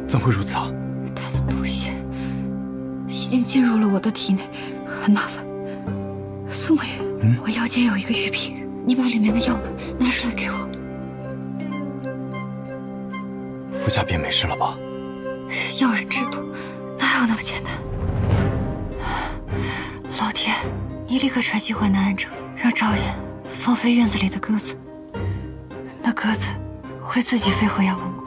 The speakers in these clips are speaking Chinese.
怎会如此啊？他的毒血已经进入了我的体内，很麻烦。苏沐雨，我腰间有一个玉瓶，你把里面的药丸拿出来给我。服下便没事了吧？药人之毒，哪有那么简单？老天，你立刻传信回南安城，让赵岩放飞院子里的鸽子。那鸽子会自己飞回药王国。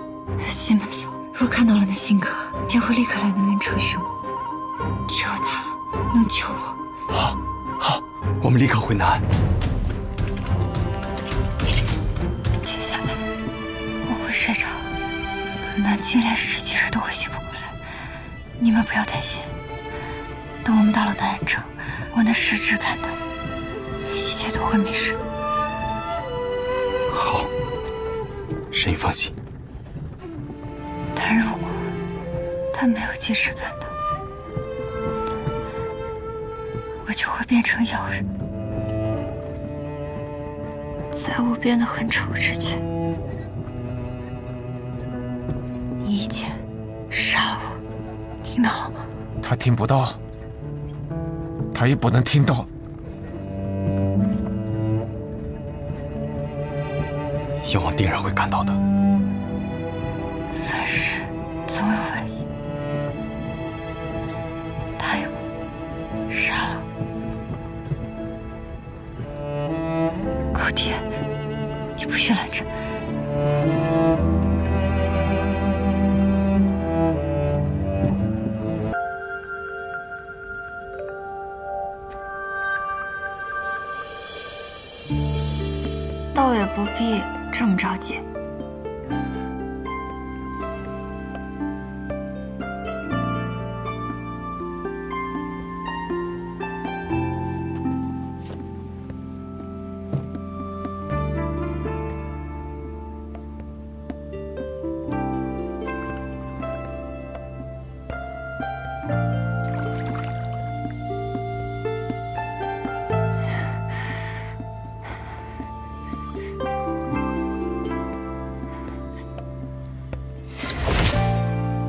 辛巴嫂若看到了那信鸽，便会立刻来南安城寻我。只有他能救我。好，好，我们立刻回南安。接下来我会睡着，可南京连10几日都会醒不过来。你们不要担心，等我们到了南安城，我能实质看到，一切都会没事的。好，神医放心。但如果他没有及时看到，我就会变成药人。在我变得很丑之前，你一剑杀了我，听到了吗？他听不到，他也不能听到。药王定然会看到的。凡事总有万一，答应我，杀了我。顾天，你不许拦着。倒也不必这么着急。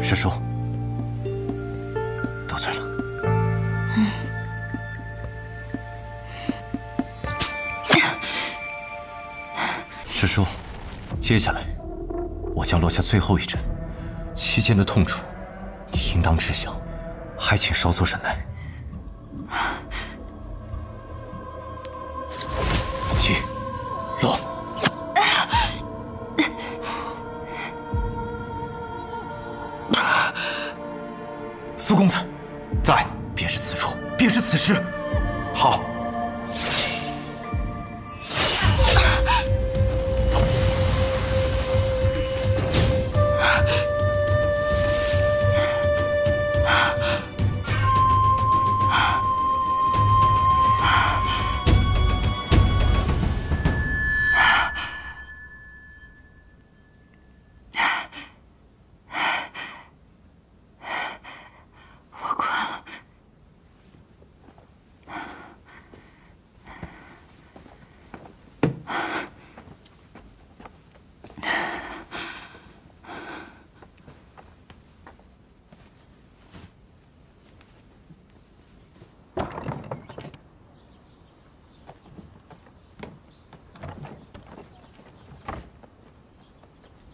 师叔，得罪了。师叔，接下来我将落下最后一针，期间的痛楚你应当知晓，还请稍作忍耐。起，落。苏公子，在，便是此处，便是此时。好。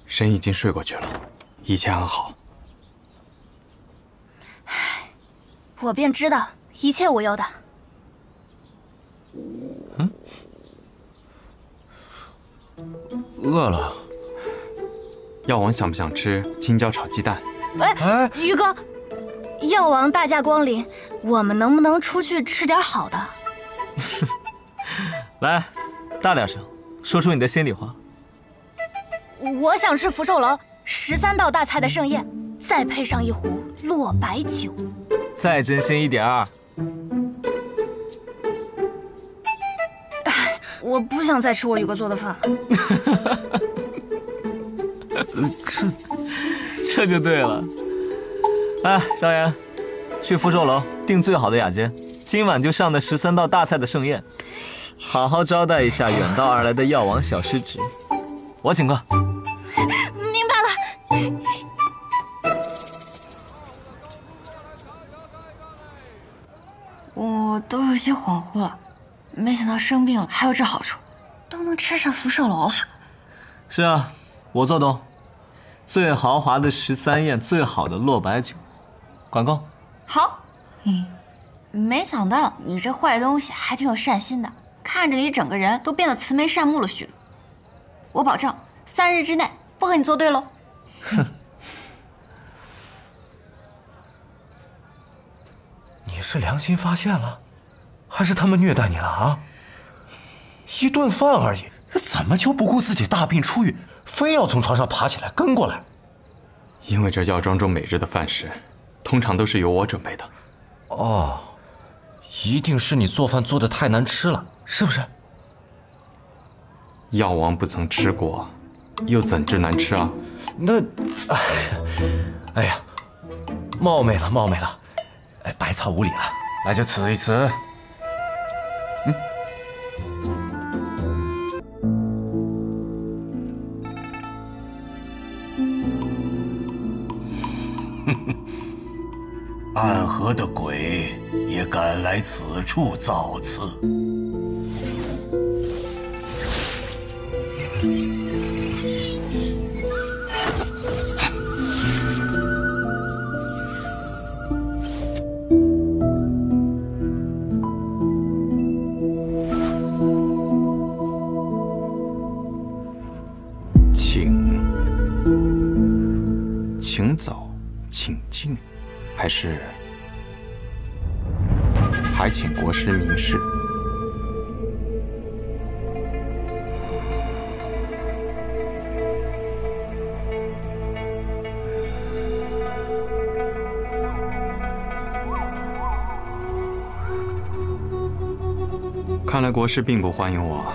神已经睡过去了，一切安好。我便知道一切无忧的。饿了。药王想不想吃青椒炒鸡蛋？哎，于哥，药王大驾光临，我们能不能出去吃点好的？来，大点声，说出你的心里话。我想吃福寿楼13道大菜的盛宴，再配上一壶落白酒。再真心一点儿。我不想再吃我宇哥做的饭了。这就对了。哎，萧炎，去福寿楼订最好的雅间，今晚就上那13道大菜的盛宴，好好招待一下远道而来的药王小师侄。我请客。明白了。我都有些恍惚了，没想到生病了还有这好处，都能吃上福寿楼了。是啊，我做东，最豪华的13宴，最好的落白酒，管够。好。没想到你这坏东西还挺有善心的，看着你整个人都变得慈眉善目了许多。我保证3日之内不和你作对喽。哼。你是良心发现了，还是他们虐待你了啊？一顿饭而已，怎么就不顾自己大病初愈，非要从床上爬起来跟过来？因为这药庄中每日的饭食，通常都是由我准备的。哦，一定是你做饭做得太难吃了，是不是？药王不曾吃过，又怎知难吃啊？那，哎呀，冒昧了，冒昧了。哎，白菜无礼了，来就吃一吃。暗河的鬼也敢来此处造次。请走，请进，还是还请国师明示。看来国师并不欢迎我。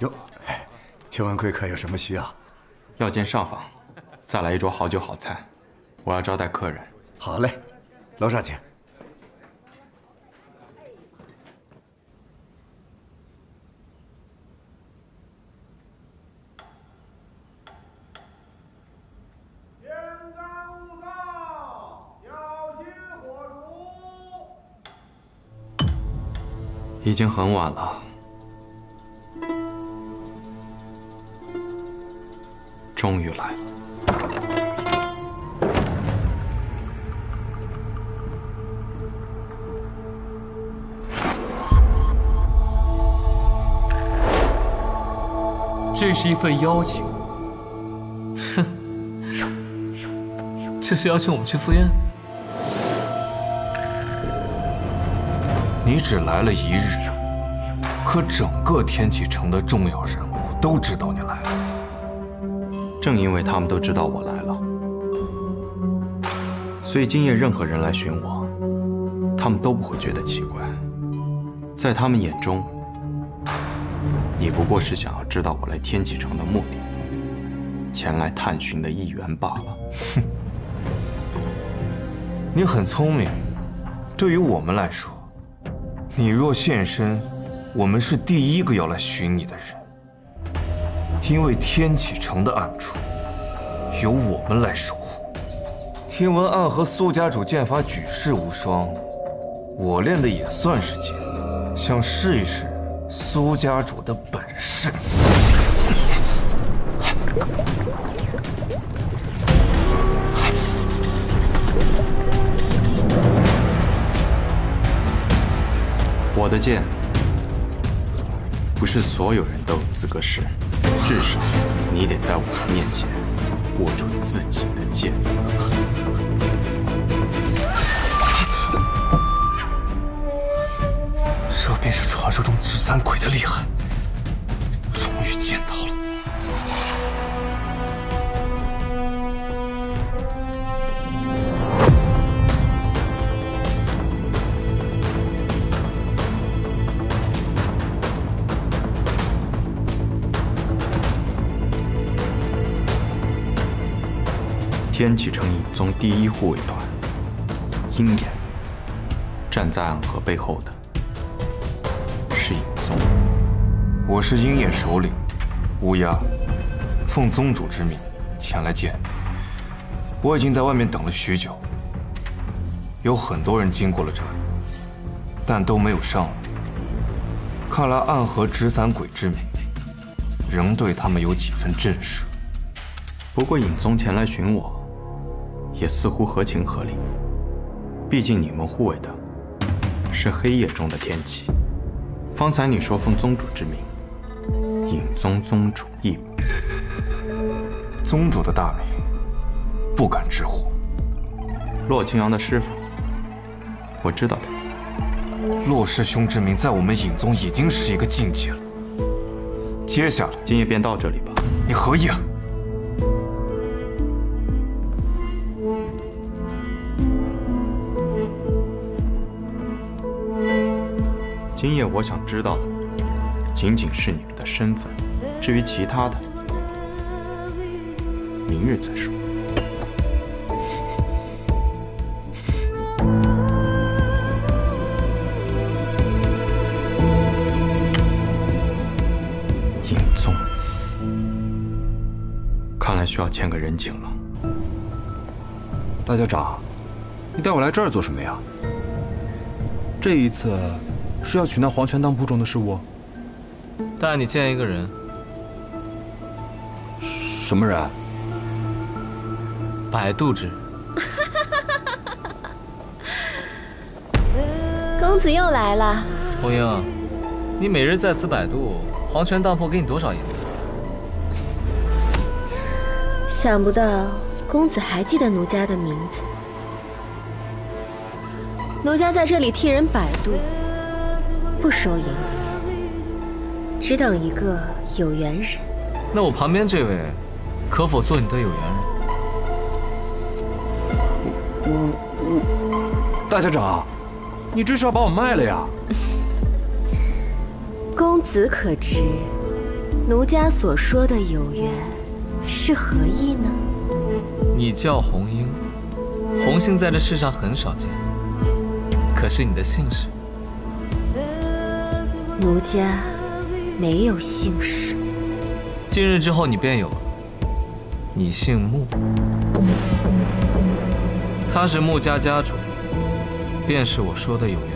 哟，请问贵客有什么需要？要见上访，再来一桌好酒好菜，我要招待客人。好嘞，楼上请。天干物燥，小心火烛。已经很晚了。终于来了。这是一份邀请。哼，这是邀请我们去赴宴？你只来了1日，可整个天启城的重要人物都知道你来了。正因为他们都知道我来了，所以今夜任何人来寻我，他们都不会觉得奇怪。在他们眼中，你不过是想要知道我来天启城的目的，前来探寻的一员罢了。哼，你很聪明，对于我们来说，你若现身，我们是第一个要来寻你的人。因为天启城的暗处由我们来守护。听闻暗河苏家主剑法举世无双，我练的也算是剑，想试一试苏家主的本事。我的剑不是所有人都有资格试。至少，你得在我的面前握住自己的剑。这便是传说中执三鬼的厉害，终于见到了。天启城影宗第一护卫团，鹰眼。站在暗河背后的是影宗。我是鹰眼首领乌鸦，奉宗主之命前来见你。我已经在外面等了许久，有很多人经过了这里，但都没有上来。看来暗河纸伞鬼之名，仍对他们有几分震慑。不过影宗前来寻我，也似乎合情合理。毕竟你们护卫的是黑夜中的天启。方才你说奉宗主之命，影宗宗主义母。宗主的大名，不敢直呼。洛清扬的师傅，我知道他。洛师兄之名在我们影宗已经是一个禁忌了。接下来，今夜便到这里吧。你何意啊？今夜我想知道的，仅仅是你们的身份。至于其他的，明日再说。影宗，看来需要欠个人情了。大家长，你带我来这儿做什么呀？这一次是要取那黄泉当铺中的事物？带你见一个人。什么人？摆渡之人。公子又来了。红英，你每日在此摆渡，黄泉当铺给你多少银子？想不到公子还记得奴家的名字。奴家在这里替人摆渡，不收银子，只等一个有缘人。那我旁边这位，可否做你的有缘人？大家长，你这是要把我卖了呀？公子可知，奴家所说的有缘是何意呢？你叫红英，红姓在这世上很少见，可是你的姓氏？奴家没有姓氏。今日之后你便有了，你姓穆，他是穆家家主，便是我说的有缘。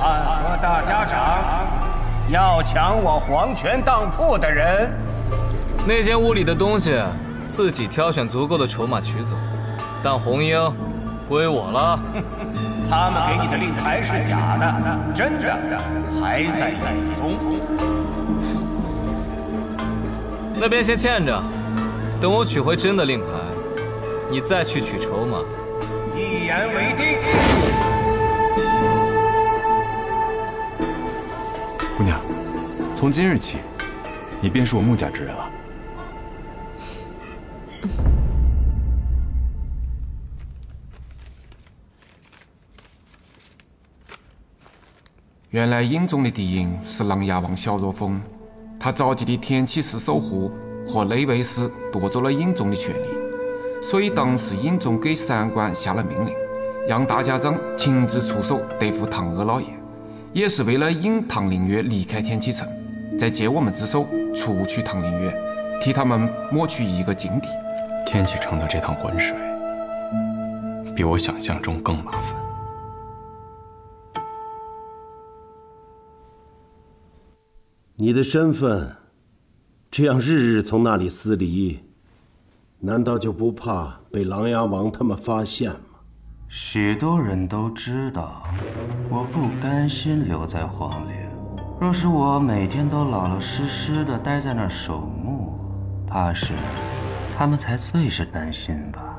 暗河大家长，要抢我黄泉当铺的人，那间屋里的东西自己挑选足够的筹码取走，但红英归我了。他们给你的令牌是假的，真的还在影宗。那边先欠着，等我取回真的令牌，你再去取筹码。一言为定。姑娘，从今日起，你便是我穆家之人了。原来影宗的敌营是琅琊王萧若风，他召集的天启寺守护和内卫司夺走了影宗的权利，所以当时影宗给三官下了命令，让大家长亲自出手对付唐阿老爷，也是为了引唐灵月离开天启城，再借我们之手除去唐灵月，替他们抹去一个劲敌。天启城的这趟浑水，比我想象中更麻烦。你的身份，这样日日从那里撕离，难道就不怕被琅琊王他们发现吗？许多人都知道，我不甘心留在皇陵。若是我每天都老老实实的待在那儿守墓，怕是他们才最是担心吧。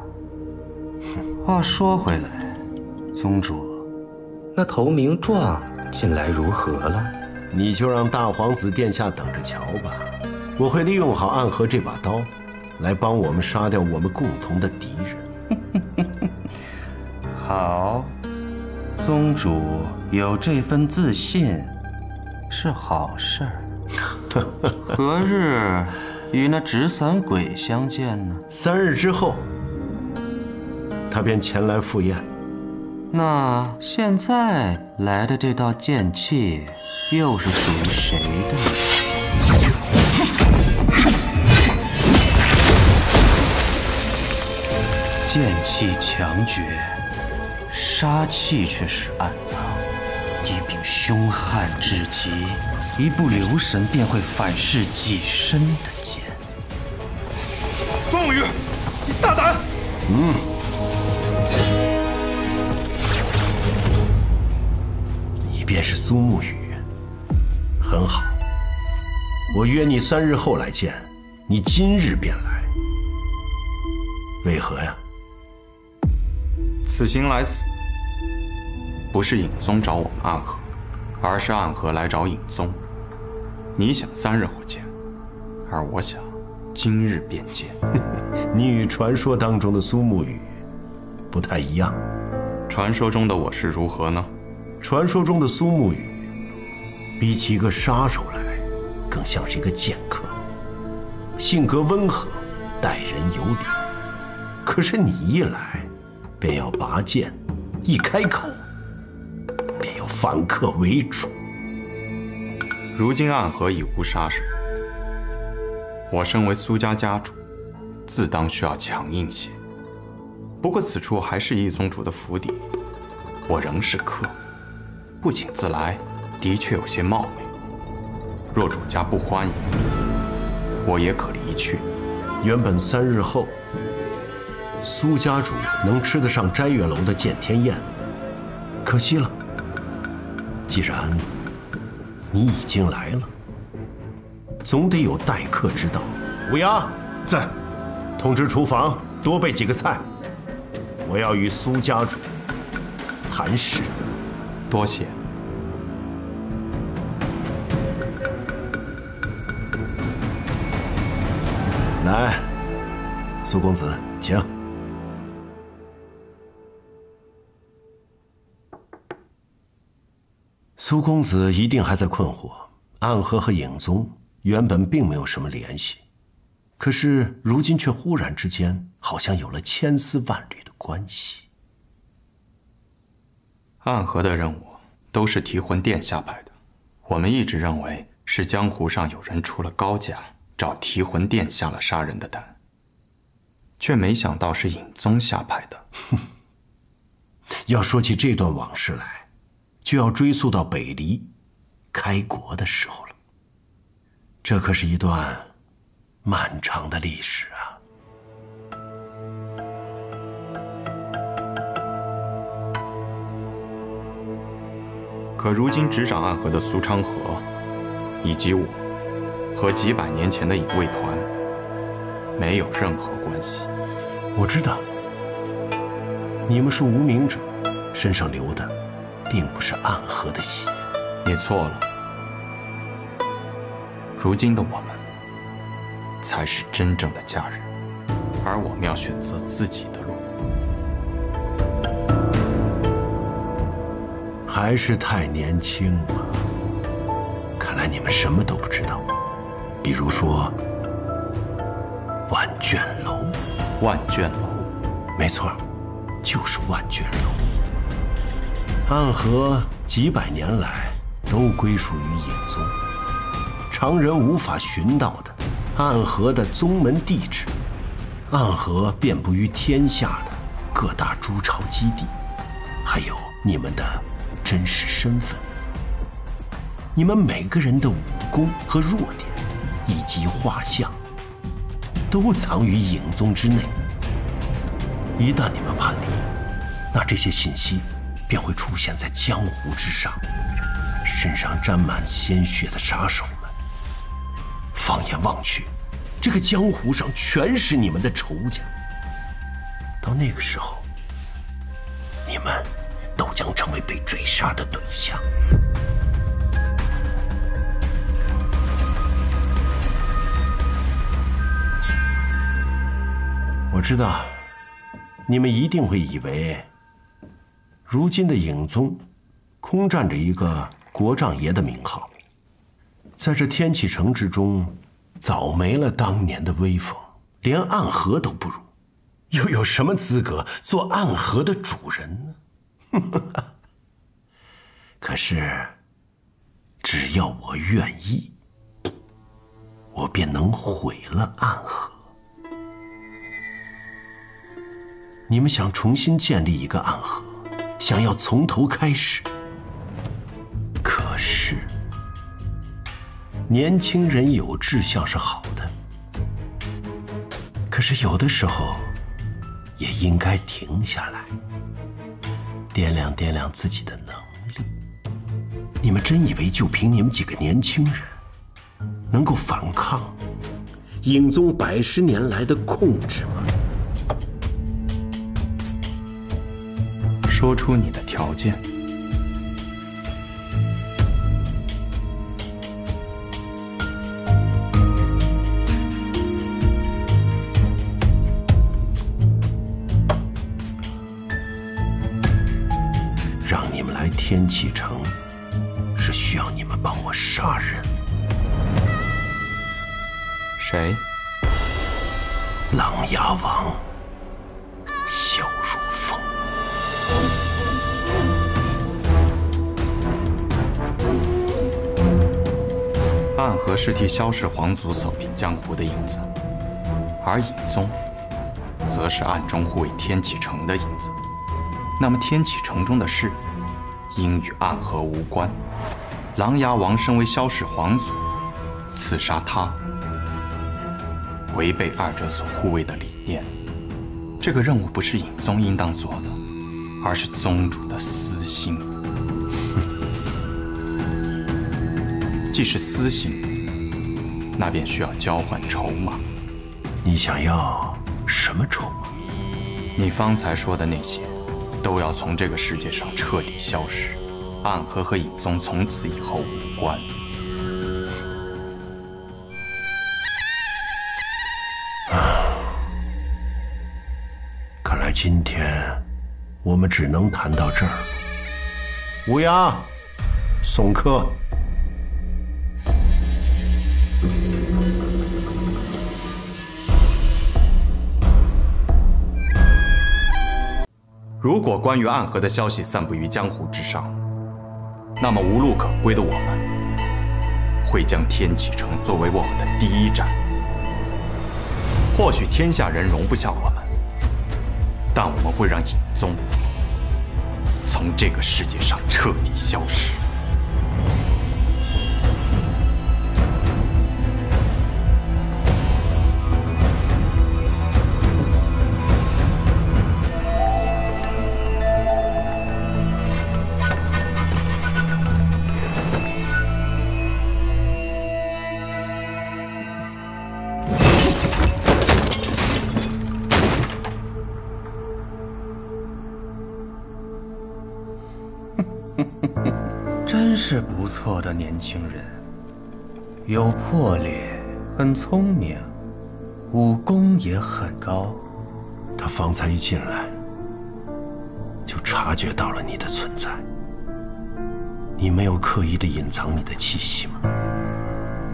话说回来，宗主，那投名状近来如何了？你就让大皇子殿下等着瞧吧，我会利用好暗河这把刀，来帮我们杀掉我们共同的敌人。好，宗主有这份自信是好事儿。何日与那纸伞鬼相见呢？3日之后，他便前来赴宴。那现在来的这道剑气，又是属于谁的？剑气强绝，杀气却是暗藏。一柄凶悍至极，一不留神便会反噬己身的剑。宋宇，你大胆！你便是苏沐雨，很好。我约你3日后来见，你今日便来，为何呀？此行来此，不是尹宗找我们暗河，而是暗河来找尹宗。你想3日后见，而我想今日便见。你与传说当中的苏沐雨不太一样。传说中的我是如何呢？传说中的苏沐雨，比起一个杀手来，更像是一个剑客，性格温和，待人有礼。可是你一来，便要拔剑，一开口，便要反客为主。如今暗河已无杀手，我身为苏家家主，自当需要强硬些。不过此处还是一宗主的府邸，我仍是客，不请自来，的确有些冒昧。若主家不欢迎，我也可离去。原本3日后，苏家主能吃得上斋月楼的见天宴，可惜了。既然你已经来了，总得有待客之道。乌鸦在，通知厨房多备几个菜，我要与苏家主谈事。多谢。来，苏公子，请。苏公子一定还在困惑，暗河和影宗原本并没有什么联系，可是如今却忽然之间好像有了千丝万缕的关系。暗河的任务都是提魂殿下派的，我们一直认为是江湖上有人出了高价，找提魂殿下了杀人的单，却没想到是尹宗下派的。要说起这段往事来，就要追溯到北离开国的时候了。这可是一段漫长的历史啊！可如今执掌暗河的苏昌河，以及我，和几百年前的隐卫团没有任何关系。我知道，你们是无名者，身上流的并不是暗河的血。你错了，如今的我们才是真正的家人，而我们要选择自己的路。还是太年轻了，看来你们什么都不知道。比如说万卷楼。万卷楼，没错，就是万卷楼。暗河几百年来都归属于尹宗，常人无法寻到的暗河的宗门地址，暗河遍布于天下的各大诸朝基地，还有你们的真实身份，你们每个人的武功和弱点，以及画像，都藏于尹宗之内。一旦你们叛离，那这些信息便会出现在江湖之上，身上沾满鲜血的杀手们，放眼望去，这个江湖上全是你们的仇家。到那个时候，你们都将成为被追杀的对象。我知道，你们一定会以为，如今的尹宗空占着一个国丈爷的名号，在这天启城之中，早没了当年的威风，连暗河都不如，又有什么资格做暗河的主人呢？可是，只要我愿意，我便能毁了暗河。你们想重新建立一个暗河，想要从头开始，可是年轻人有志向是好的，可是有的时候也应该停下来，掂量掂量自己的能力。你们真以为就凭你们几个年轻人能够反抗影宗110年来的控制吗？说出你的条件。让你们来天启城，是需要你们帮我杀人。谁？琅琊王萧如风。暗河是替萧氏皇族扫平江湖的影子，而影宗则是暗中护卫天启城的影子。那么天启城中的事，应与暗河无关。琅琊王身为萧氏皇族，刺杀他，违背二者所护卫的理念。这个任务不是影宗应当做的，而是宗主的私心。既是私心，那便需要交换筹码。你想要什么筹码？你方才说的那些，都要从这个世界上彻底消失。暗河和影宗从此以后无关。看来今天我们只能谈到这儿。乌鸦，送客。如果关于暗河的消息散布于江湖之上，那么无路可归的我们，会将天启城作为我们的第一站。或许天下人容不下我们，但我们会让影宗从这个世界上彻底消失。真是不错的年轻人，有魄力，很聪明，武功也很高。他方才一进来，就察觉到了你的存在。你没有刻意的隐藏你的气息吗？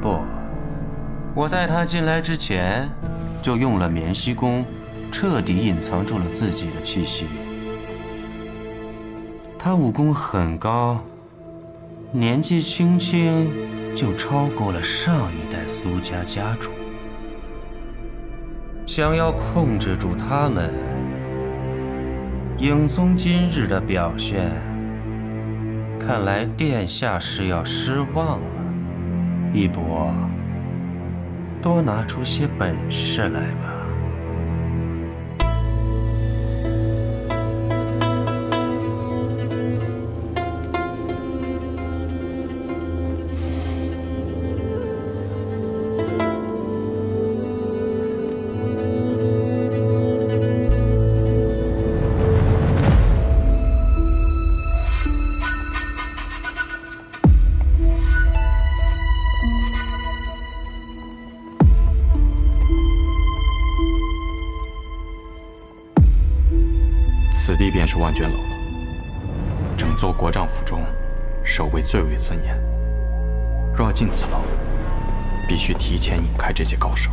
不，我在他进来之前，就用了绵息功，彻底隐藏住了自己的气息。他武功很高，年纪轻轻就超过了上一代苏家家主。想要控制住他们，影宗今日的表现，看来殿下是要失望了。一博，多拿出些本事来吧。此地便是万卷楼了。整座国丈府中，守卫最为森严。若要进此楼，必须提前引开这些高手。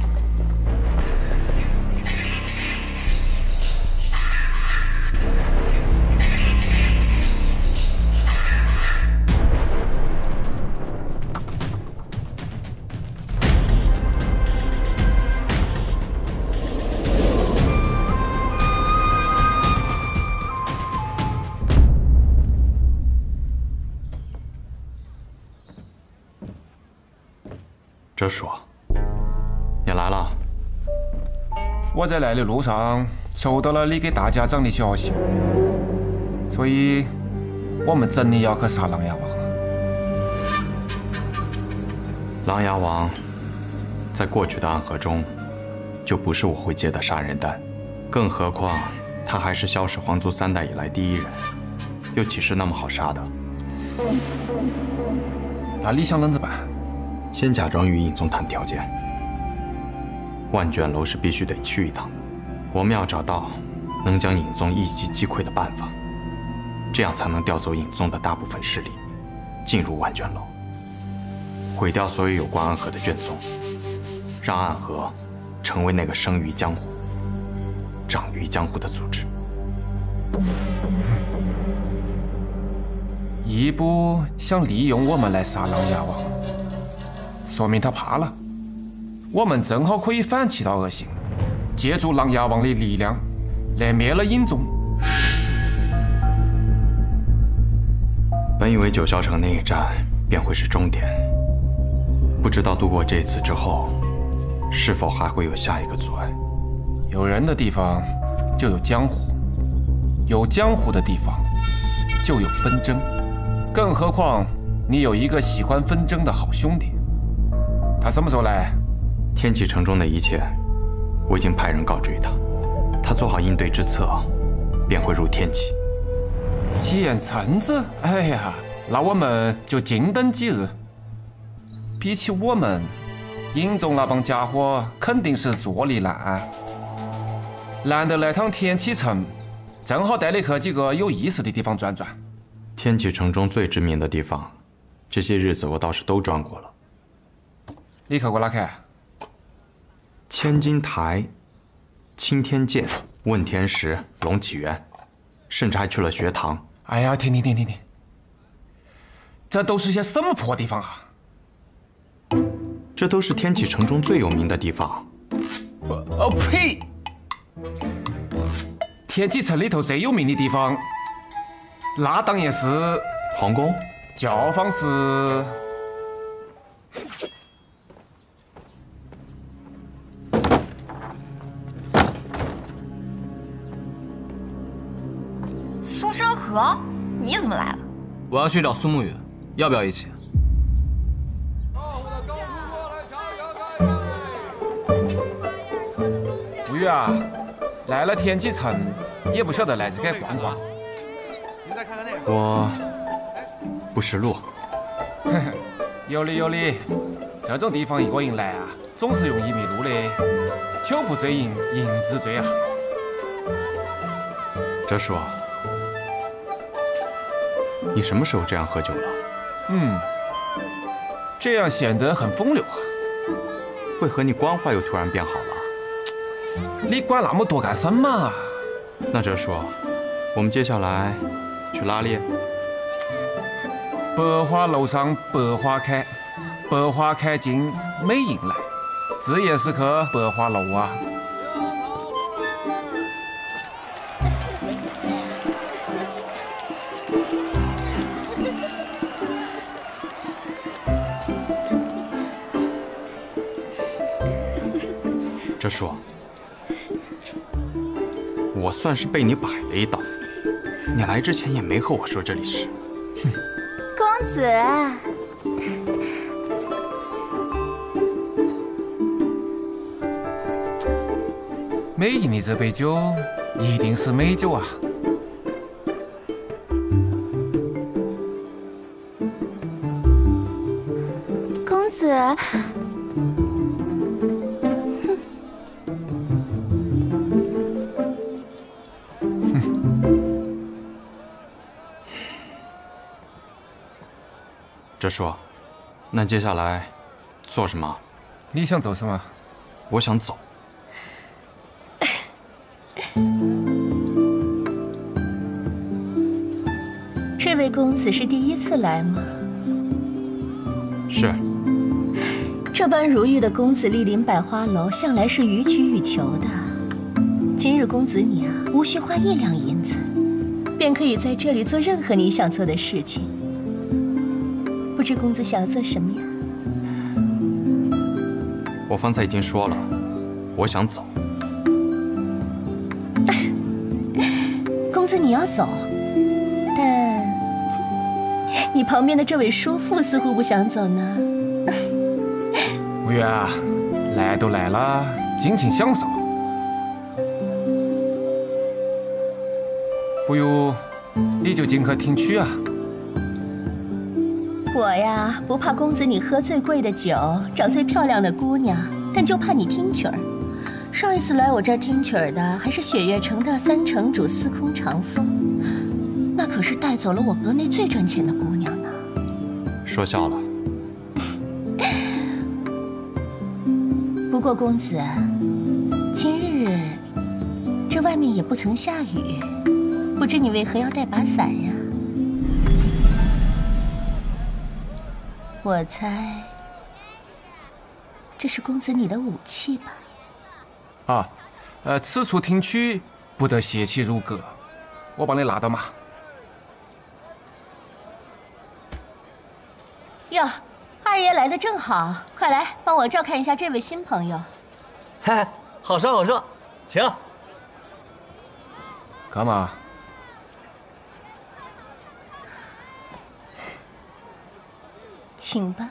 哲叔，你来了。我在来的路上收到了你给大家长的消息，所以我们真的要去杀琅琊王。琅琊王在过去的暗河中，就不是我会接的杀人单，更何况他还是萧氏皇族3代以来第一人，又岂是那么好杀的？那你想啷子办？先假装与尹宗谈条件。万卷楼是必须得去一趟，我们要找到能将尹宗一击击溃的办法，这样才能调走尹宗的大部分势力，进入万卷楼，毁掉所有有关暗河的卷宗，让暗河成为那个生于江湖、长于江湖的组织。义部想利用我们来杀琅琊王，说明他怕了。我们正好可以反其道而行，借助琅琊王的力量来灭了尹宗。本以为九霄城那一战便会是终点，不知道度过这次之后，是否还会有下一个阻碍。有人的地方就有江湖，有江湖的地方就有纷争，更何况你有一个喜欢纷争的好兄弟。他什么时候来？天启城中的一切，我已经派人告知于他，他做好应对之策，便会入天启。见臣子，哎呀，那我们就静等几日。比起我们，尹宗那帮家伙肯定是坐立难安。难得来趟天启城，正好带你去几个有意思的地方转转。天启城中最知名的地方，这些日子我倒是都转过了。你去过哪去？千金台、青天剑、问天石、龙起源，甚至还去了学堂。哎呀，停！这都是些什么破地方啊？这都是天启城中最有名的地方。哦呸！天启城里头最有名的地方，那当然是皇宫。教坊是。苏山河，你怎么来了？我要去找苏沐雨，要不要一起？沐雨啊，来了天启城，也不晓得来这该逛逛。我不识路。有理，这种地方一个人来啊，总是容易迷路的。酒不醉饮，饮自醉啊。哲叔，你什么时候这样喝酒了？这样显得很风流啊。为何你官话又突然变好了？你管那么多干什么？那哲叔，我们接下来去拉猎。百花楼上百花开，百花开尽美人来，这也是去百花楼啊。哲叔，我算是被你摆了一道。你来之前也没和我说这里是。公子，美人的这杯酒一定是美酒啊！公子。哲叔，那接下来做什么？你想做什么？我想走。这位公子是第一次来吗？是。这般如玉的公子莅临百花楼，向来是予取予求的。今日公子你啊，无需花1两银子，便可以在这里做任何你想做的事情。不知公子想要做什么呀？我方才已经说了，我想走。公子你要走，但你旁边的这位叔父似乎不想走呢。无月啊，来都来了，尽情享受。不如你就进客听曲啊。我呀，不怕公子你喝最贵的酒，找最漂亮的姑娘，但就怕你听曲儿。上一次来我这儿听曲儿的，还是雪月城的3城主司空长风，那可是带走了我阁内最赚钱的姑娘呢。说笑了。不过公子，今日这外面也不曾下雨，不知你为何要带把伞呀？我猜，这是公子你的武器吧？啊，此处听曲不得邪气入阁，我帮你拿到嘛。哟，二爷来的正好，快来帮我照看一下这位新朋友。嗨，好说好说，请。干嘛？请吧。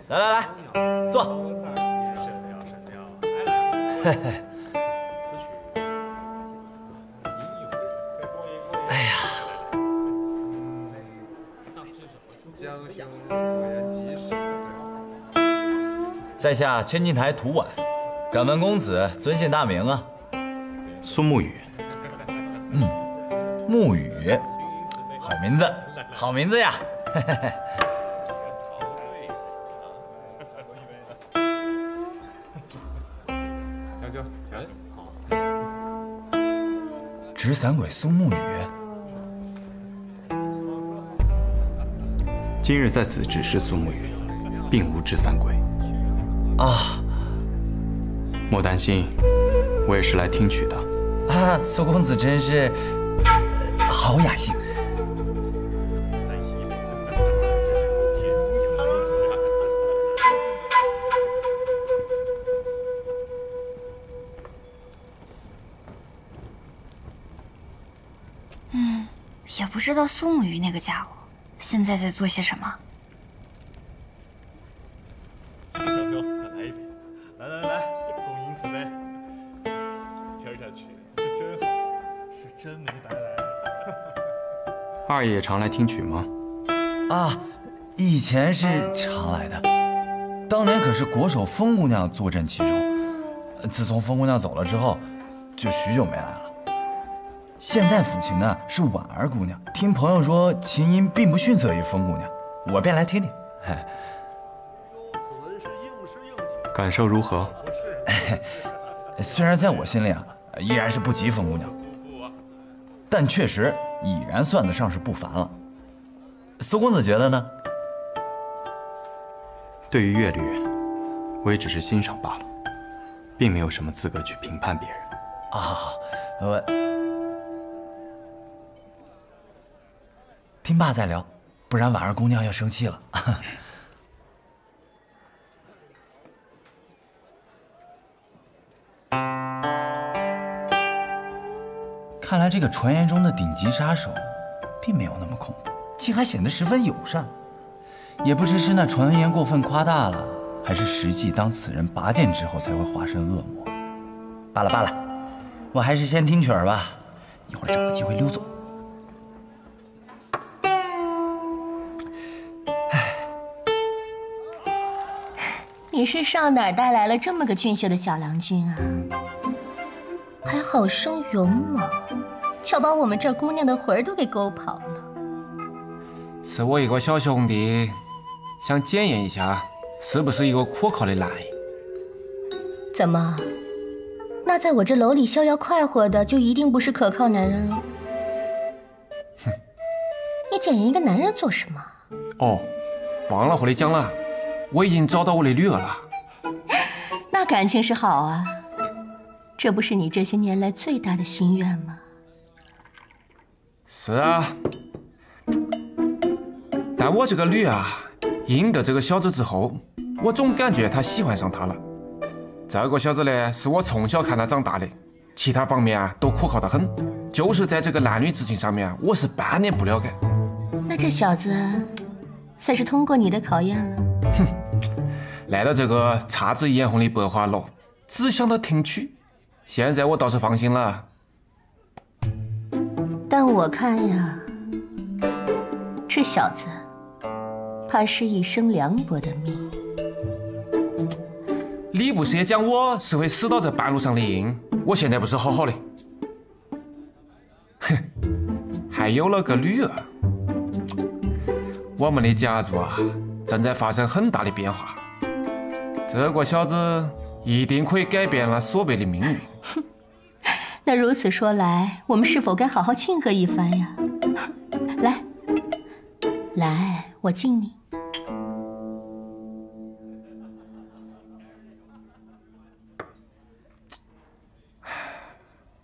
来来来，坐。嘿嘿。哎呀，在下千金台涂婉，敢问公子尊姓大名啊？苏沐雨。沐雨，好名字，好名字呀！执伞鬼苏沐雨，今日在此只是苏沐雨，并无执伞鬼。啊，莫担心，我也是来听曲的。啊，苏公子真是好雅兴。也不知道苏沐雨那个家伙现在在做些什么。小秋，再来一杯！来来来，共饮此杯。听下去，这真好，是真没白来。二爷也常来听曲吗？啊，以前是常来的，当年可是国手风姑娘坐镇其中。自从风姑娘走了之后，就许久没来了。现在抚琴的是婉儿姑娘，听朋友说琴音并不逊色于风姑娘，我便来听听。感受如何？虽然在我心里啊，依然是不及风姑娘，但确实已然算得上是不凡了。苏公子觉得呢？对于乐律，我也只是欣赏罢了，并没有什么资格去评判别人。我听罢再聊，不然婉儿姑娘要生气了。看来这个传言中的顶级杀手，并没有那么恐怖，竟还显得十分友善。也不知是那传言过分夸大了，还是实际当此人拔剑之后才会化身恶魔。罢了罢了，我还是先听曲儿吧，一会儿找个机会溜走。你是上哪儿带来了这么个俊秀的小郎君啊？还好生勇猛，巧把我们这儿姑娘的魂儿都给勾跑了。是我一个小兄弟，想检验一下是不是一个可靠的男人。怎么？那在我这楼里逍遥快活的，就一定不是可靠男人了？哼！你检验一个男人做什么？哦，忘了和你讲了，我已经找到我的女儿了。那感情是好啊，这不是你这些年来最大的心愿吗？是啊，但我这个女啊，赢得这个小子之后，我总感觉他喜欢上他了。这个小子呢，是我从小看他长大的，其他方面啊都可靠得很，就是在这个男女之情上面，我是半点不了解。那这小子算是通过你的考验了。哼，来到这个姹紫嫣红的百花楼，只想到听曲，现在我倒是放心了。但我看呀，这小子怕是一生凉薄的命。你不是也讲我是会死到这半路上的硬？我现在不是好好的，哼，还有了个女儿。我们的家族啊，正在发生很大的变化。这个小子一定可以改变了所谓的命运。那如此说来，我们是否该好好庆贺一番呀？来，来，我敬你。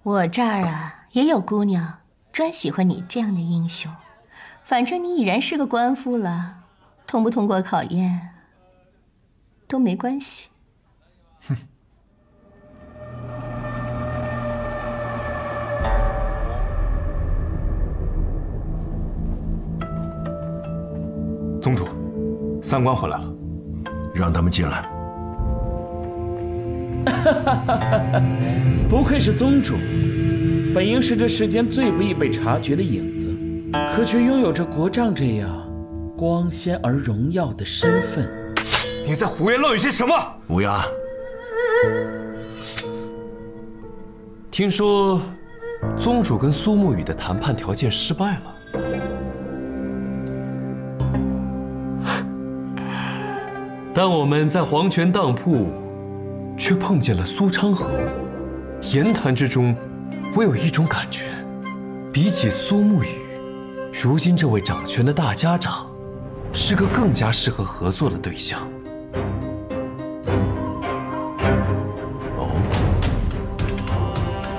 我这儿啊也有姑娘，专喜欢你这样的英雄。反正你已然是个官夫了，通不通过考验都没关系。哼。宗主，三官回来了，让他们进来。不愧是宗主，本应是这世间最不易被察觉的影子，可却拥有着国丈这样光鲜而荣耀的身份。你在胡言乱语些什么？乌鸦，听说宗主跟苏沐雨的谈判条件失败了。但我们在黄泉当铺，却碰见了苏昌河。言谈之中，我有一种感觉，比起苏沐雨，如今这位掌权的大家长，是个更加适合合作的对象。哦，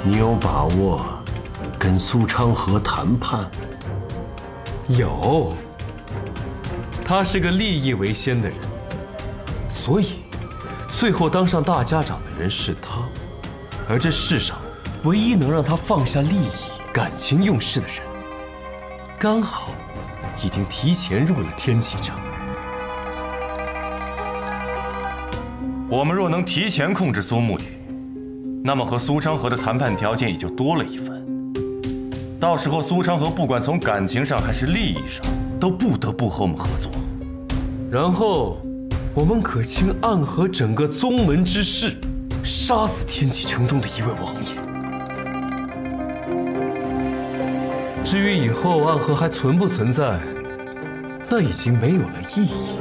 你有把握跟苏昌河谈判？有，他是个利益为先的人。所以，最后当上大家长的人是他，而这世上唯一能让他放下利益、感情用事的人，刚好已经提前入了天启城。我们若能提前控制苏沐雨，那么和苏昌河的谈判条件也就多了一分。到时候苏昌河不管从感情上还是利益上，都不得不和我们合作。然后，我们可倾暗合整个宗门之势，杀死天启城中的一位王爷。至于以后暗河还存不存在，那已经没有了意义。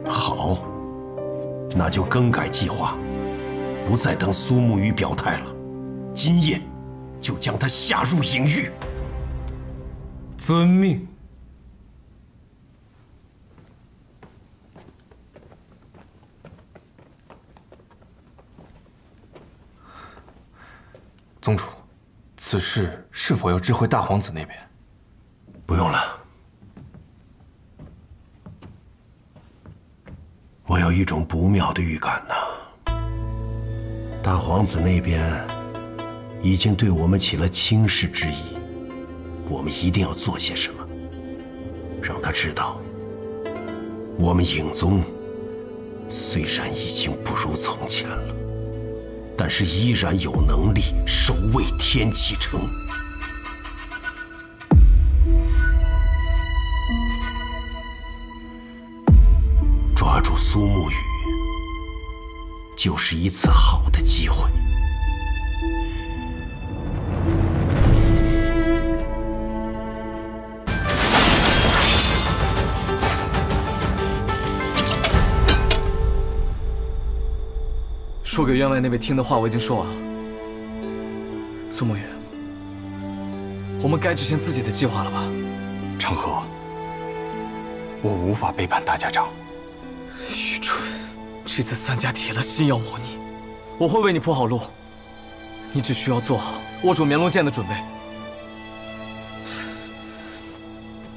好，那就更改计划，不再等苏沐雨表态了，今夜就将他下入隐狱。遵命。宗主，此事是否要知会大皇子那边？不用了，我有一种不妙的预感呐。大皇子那边已经对我们起了轻视之意，我们一定要做些什么，让他知道，我们影宗虽然已经不如从前了，但是依然有能力守卫天启城。抓住苏沐雨，就是一次好的机会。说给员外那位听的话我已经说完了。苏沐雨，我们该执行自己的计划了吧？长河，我无法背叛大家长。愚蠢！这次三家铁了心要磨你，我会为你铺好路。你只需要做好握住绵龙剑的准备。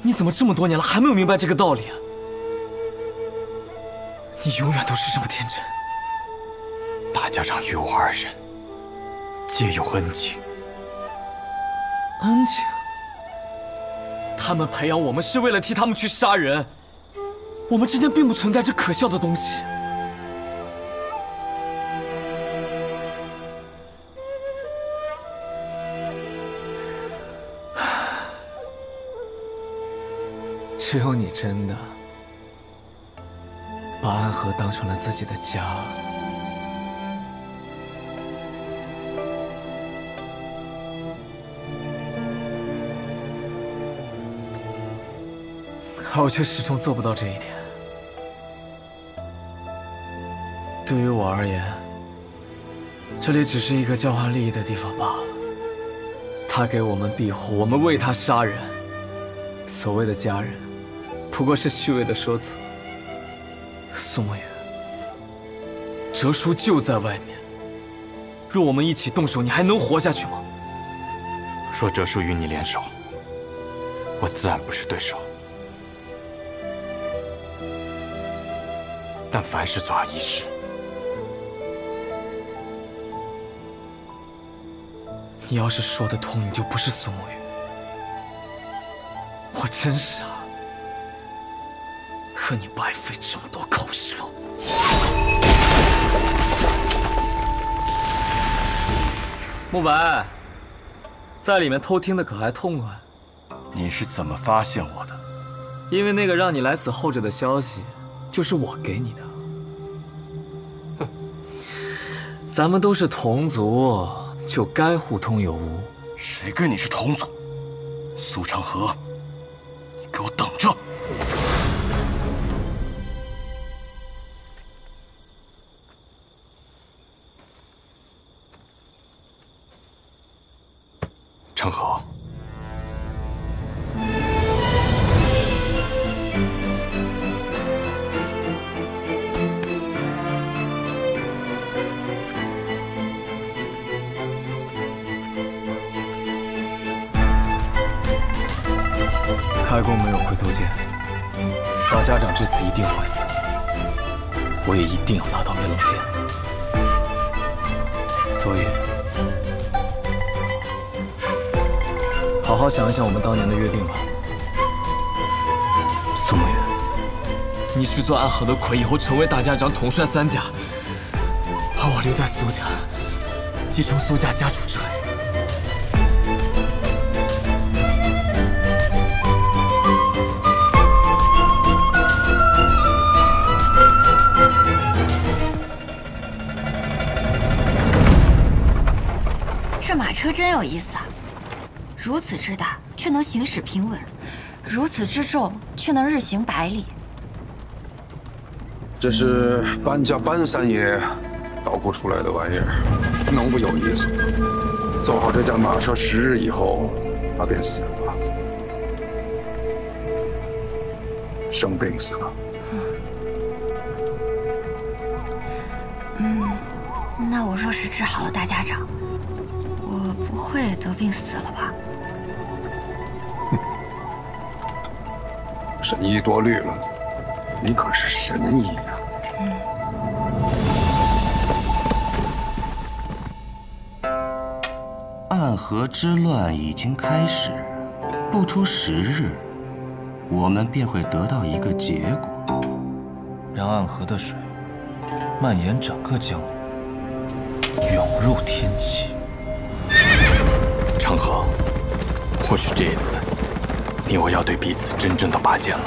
你怎么这么多年了还没有明白这个道理啊？你永远都是这么天真。大家长与我二人皆有恩情。恩情？他们培养我们是为了替他们去杀人，我们之间并不存在这可笑的东西。只有你真的把安和当成了自己的家。而我却始终做不到这一点。对于我而言，这里只是一个交换利益的地方罢了。他给我们庇护，我们为他杀人。所谓的家人，不过是虚伪的说辞。苏沐雨，哲叔就在外面，若我们一起动手，你还能活下去吗？若哲叔与你联手，我自然不是对手。但凡事总要一试。你要是说得通，你就不是苏沐雨。我真傻，和你白费这么多口舌。慕白，在里面偷听的可还痛快？你是怎么发现我的？因为那个让你来此候着的消息，就是我给你的。哼，咱们都是同族，就该互通有无。谁跟你是同族？苏长河，你给我等着！长河，开弓没有回头箭，大家长这次一定会死，我也一定要拿到灭龙剑。所以，好好想一想我们当年的约定吧。苏沐雨，你去做安和的魁，以后成为大家长，统帅三家，而我留在苏家，继承苏家家主之位。这马车真有意思啊！如此之大，却能行驶平稳；如此之重，却能日行百里。这是搬家搬三爷捣鼓出来的玩意儿，能不有意思吗？走好这架马车10日以后，他便死了，生病死了。那我若是治好了大家长，我不会得病死了吧？神医多虑了，你可是神医呀！暗河之乱已经开始，不出10日，我们便会得到一个结果，让暗河的水蔓延整个江湖，涌入天启。长河，或许这一次，你我要对彼此真正的拔剑了。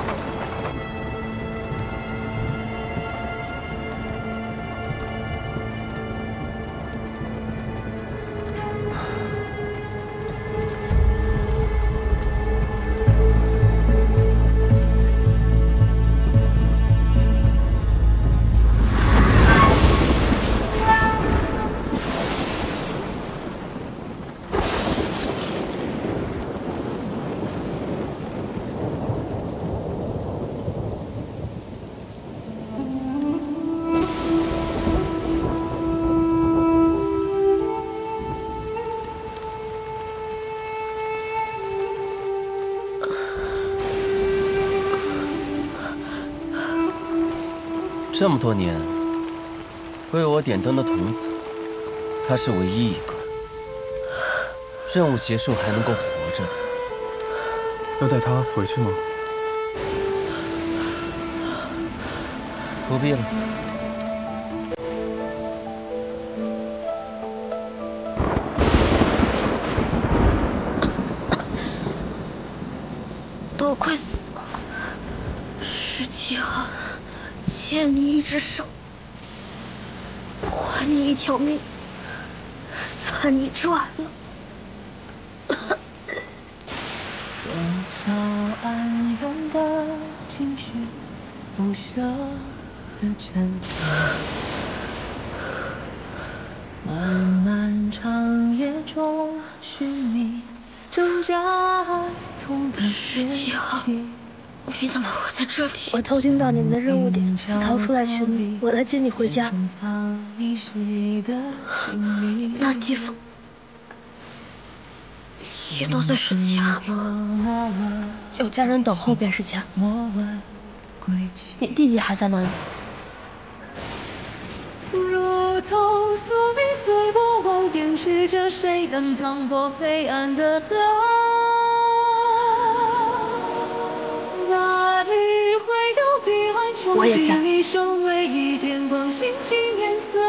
这么多年为我点灯的童子，他是唯一一个任务结束还能够活着的。要带他回去吗？不必了。都快死了，17号，欠你一只手，还你一条命，算你赚了。多少暗涌的情绪，不舍的挣扎，漫漫长夜中寻觅挣扎痛的17号，你怎么会在这里？我偷听到你们的任务点，私逃出来寻你，我来接你回家。那地方也都算是家吗？有家人等候便是家。你弟弟还在哪里？如同宿命随波往，延续着谁能趟破黑暗的河？哪里会有彼岸憧憬？你身为一点光，心尽颜色。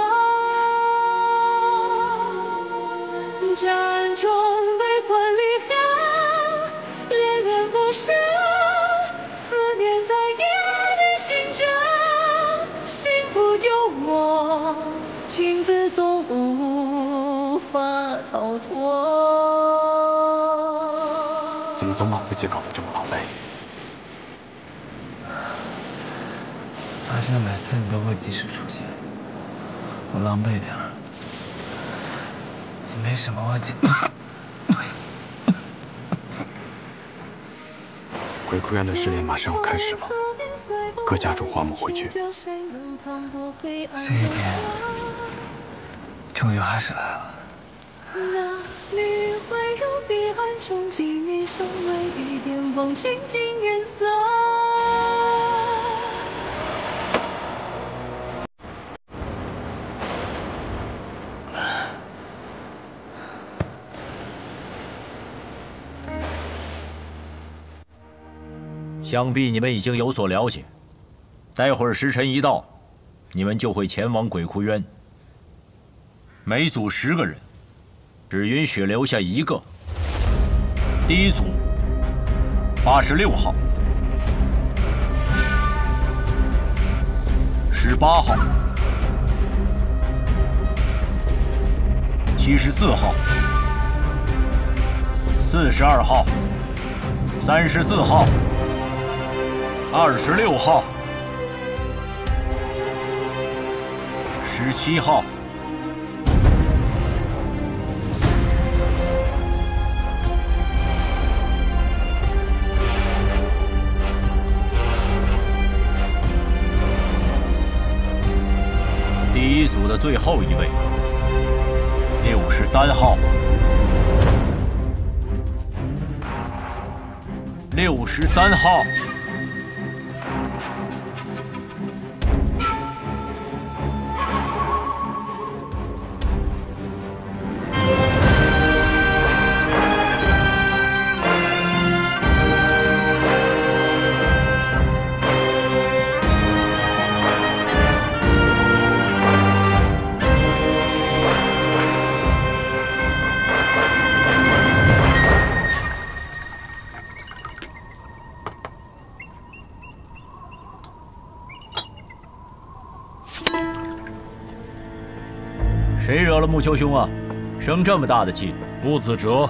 辗转悲欢离合，恋恋不舍，思念在夜里醒着，心不由我，情字总无法逃脱。怎么总把自己搞得这么狼狈？反正每次你都会及时出现，我狼狈点儿也没什么问题。鬼哭院的试炼马上要开始了，各家主唤我们回去。这一天终于还是来了。哪里会有彼岸憧憬？你身为一点光，倾尽颜色。想必你们已经有所了解，待会儿时辰一到，你们就会前往鬼窟渊。每组10个人，只允许留下1个。第一组86号、18号、74号、42号、34号、26号、17号、第一组的最后一位，63号、63号。谁惹了木秋兄啊？生这么大的气！穆子哲，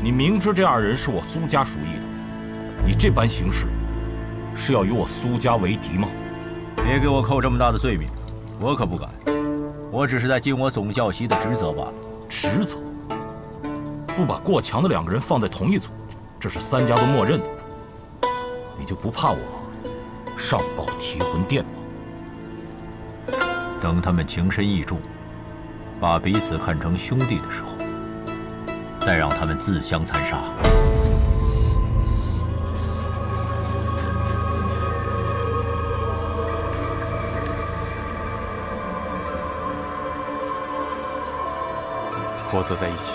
你明知这2人是我苏家属意的，你这般行事，是要与我苏家为敌吗？别给我扣这么大的罪名，我可不敢。我只是在尽我总教习的职责罢了。职责？不把过强的2个人放在同一组，这是3家都默认的。你就不怕我上报提魂殿吗？等他们情深意重，把彼此看成兄弟的时候，再让他们自相残杀。和我走在一起，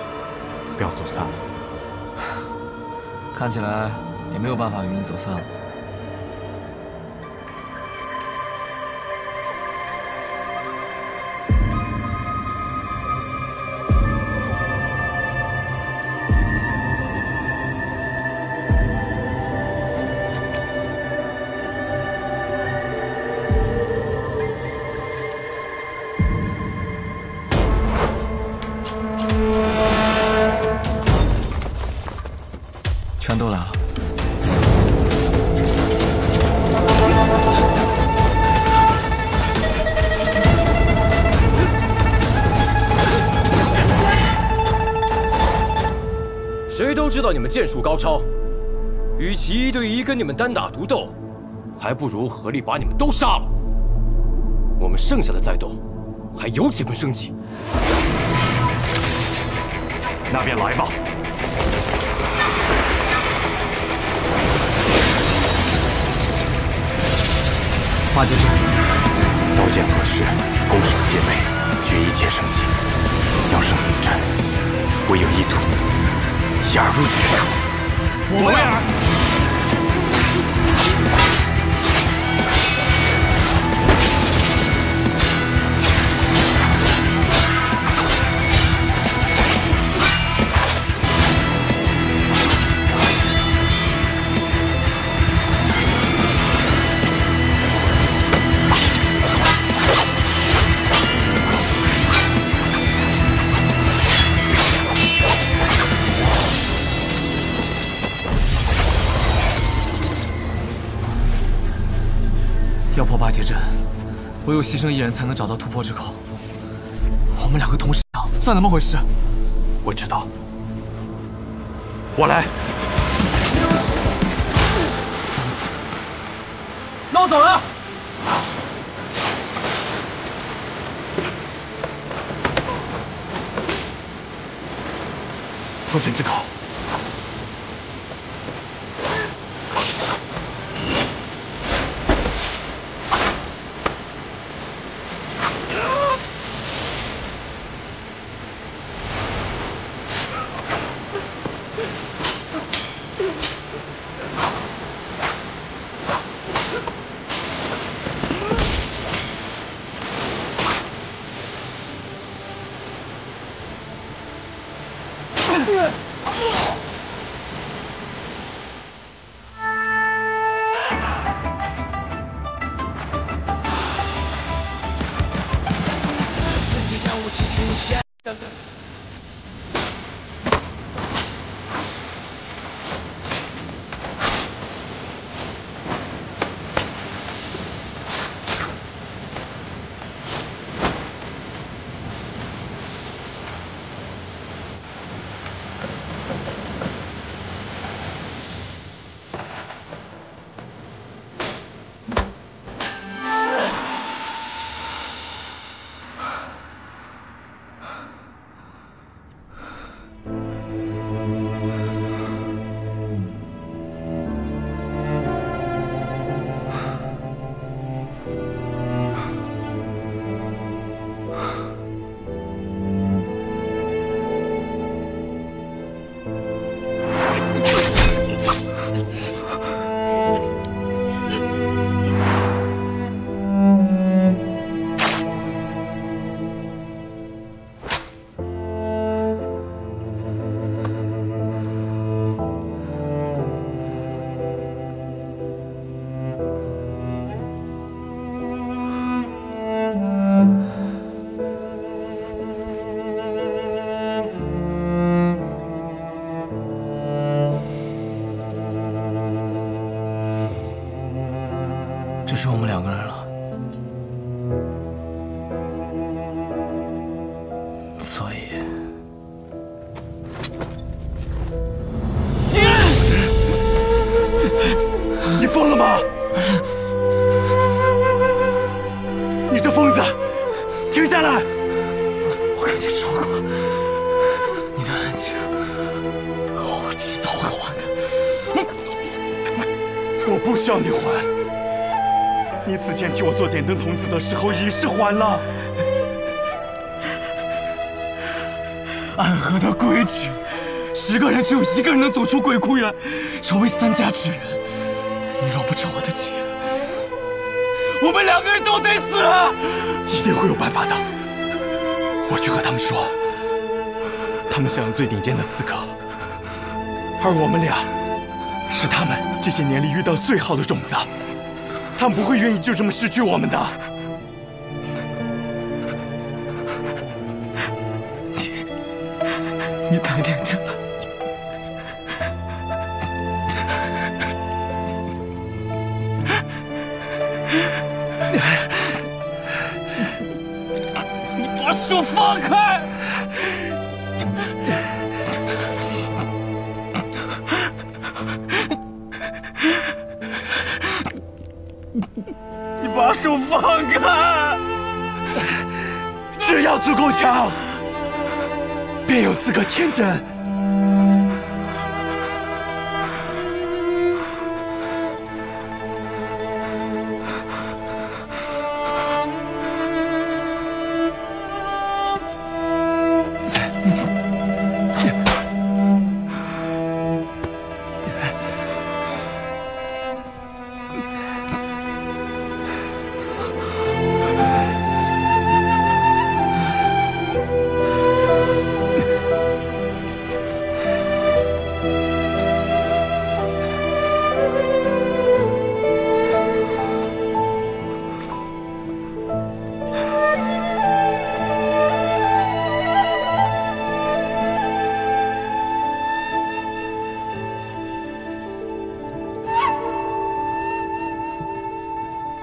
不要走散了。看起来也没有办法与你走散了。全都来了。谁都知道你们剑术高超，与其1对1跟你们单打独斗，还不如合力把你们都杀了。我们剩下的再斗，还有几分生机。那便来吧。 八戒阵，刀剑合十，攻守皆备，决一切生机。要胜此战，唯有一途，雅入决。我尔。 要破八戒阵，唯有牺牲一人才能找到突破之口。我们2个同时打，算怎么回事？我知道，我来。那我走了。破阵之口。 只剩我们2个人了，所以，你疯了吗？你这疯子，停下来！我跟你说过，你的恩情，我迟早会还的。我不需要你还。 你此前替我做点灯童子的时候，已是还了。暗河的规矩，10个人只有1个人能走出鬼窟园，成为3家之人。你若不成我的妻，我们2个人都得死。一定会有办法的。我去和他们说，他们享有最顶尖的资格，而我们俩是他们这些年里遇到最好的种子，他们不会愿意就这么失去我们的。你太天真了。你把手放开！你把手放开！只要足够强，便有资格天真。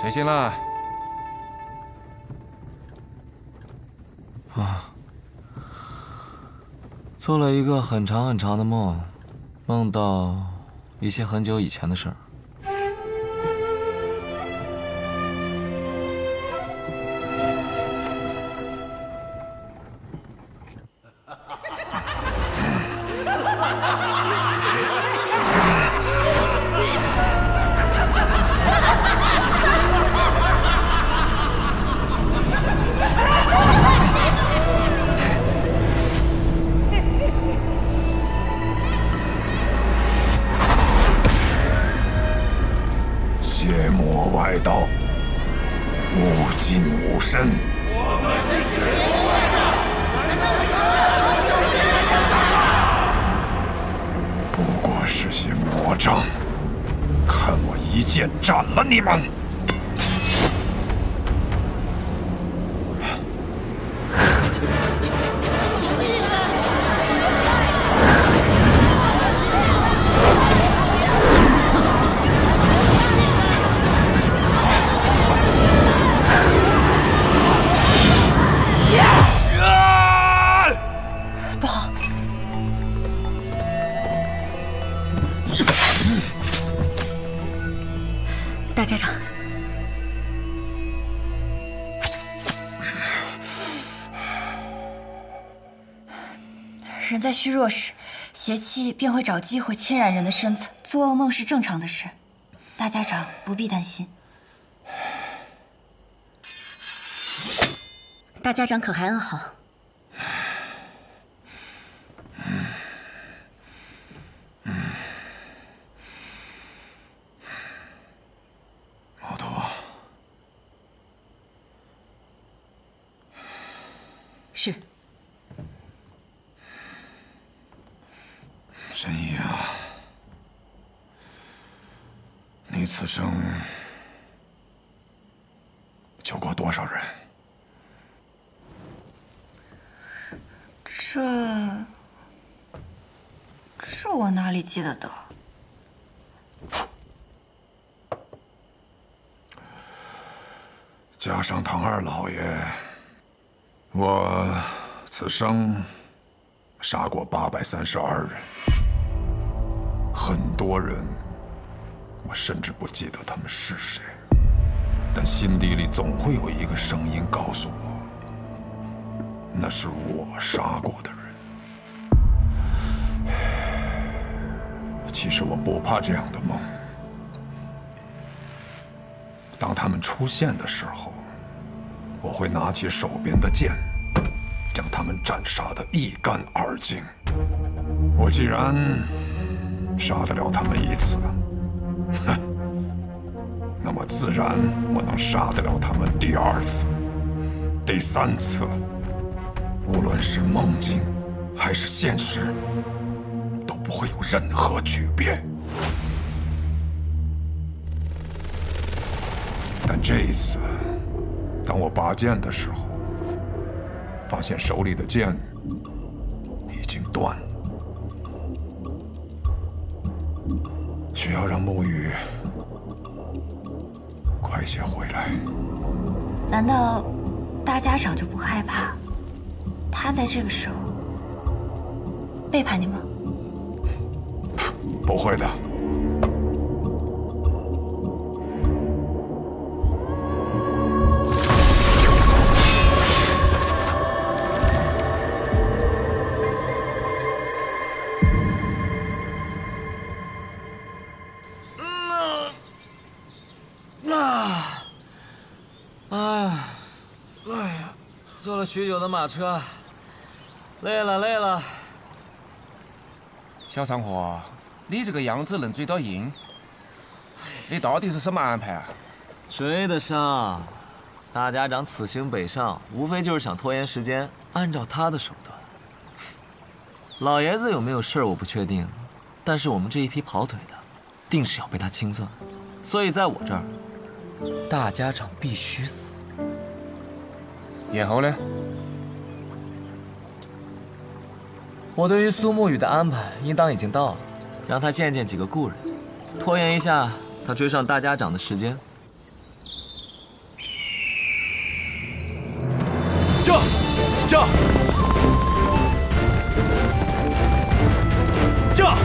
谁先了？做了一个很长很长的梦，梦到一些很久以前的事儿。邪魔外道，无尽无身。我们是邪魔外道，不过是些魔障，看我一剑斩了你们！不好！大家长，人在虚弱时，邪气便会找机会侵染人的身子。做噩梦是正常的事，大家长不必担心。大家长可还安好？毛头，是。神医啊，你此生救过多少人？这我哪里记得得？加上唐二老爷，我此生杀过832人，很多人，我甚至不记得他们是谁，但心底里总会有一个声音告诉我，那是我杀过的人。其实我不怕这样的梦。当他们出现的时候，我会拿起手边的剑，将他们斩杀得一干二净。我既然杀得了他们一次，哼，那么自然我能杀得了他们第二次、第三次。无论是梦境还是现实，都不会有任何区别。但这一次，当我拔剑的时候，发现手里的剑已经断了，需要让沐雨快些回来。难道大家长就不害怕他在这个时候背叛你吗？不会的。坐了许久的马车，累了。小长河，你这个样子能追到鹰，你到底是什么安排啊？追得上。大家长此行北上，无非就是想拖延时间，按照他的手段。老爷子有没有事儿我不确定，但是我们这一批跑腿的，定是要被他清算。所以在我这儿，大家长必须死。然后呢？我对于苏沐雨的安排应当已经到了，让他见见几个故人，拖延一下他追上大家长的时间。驾！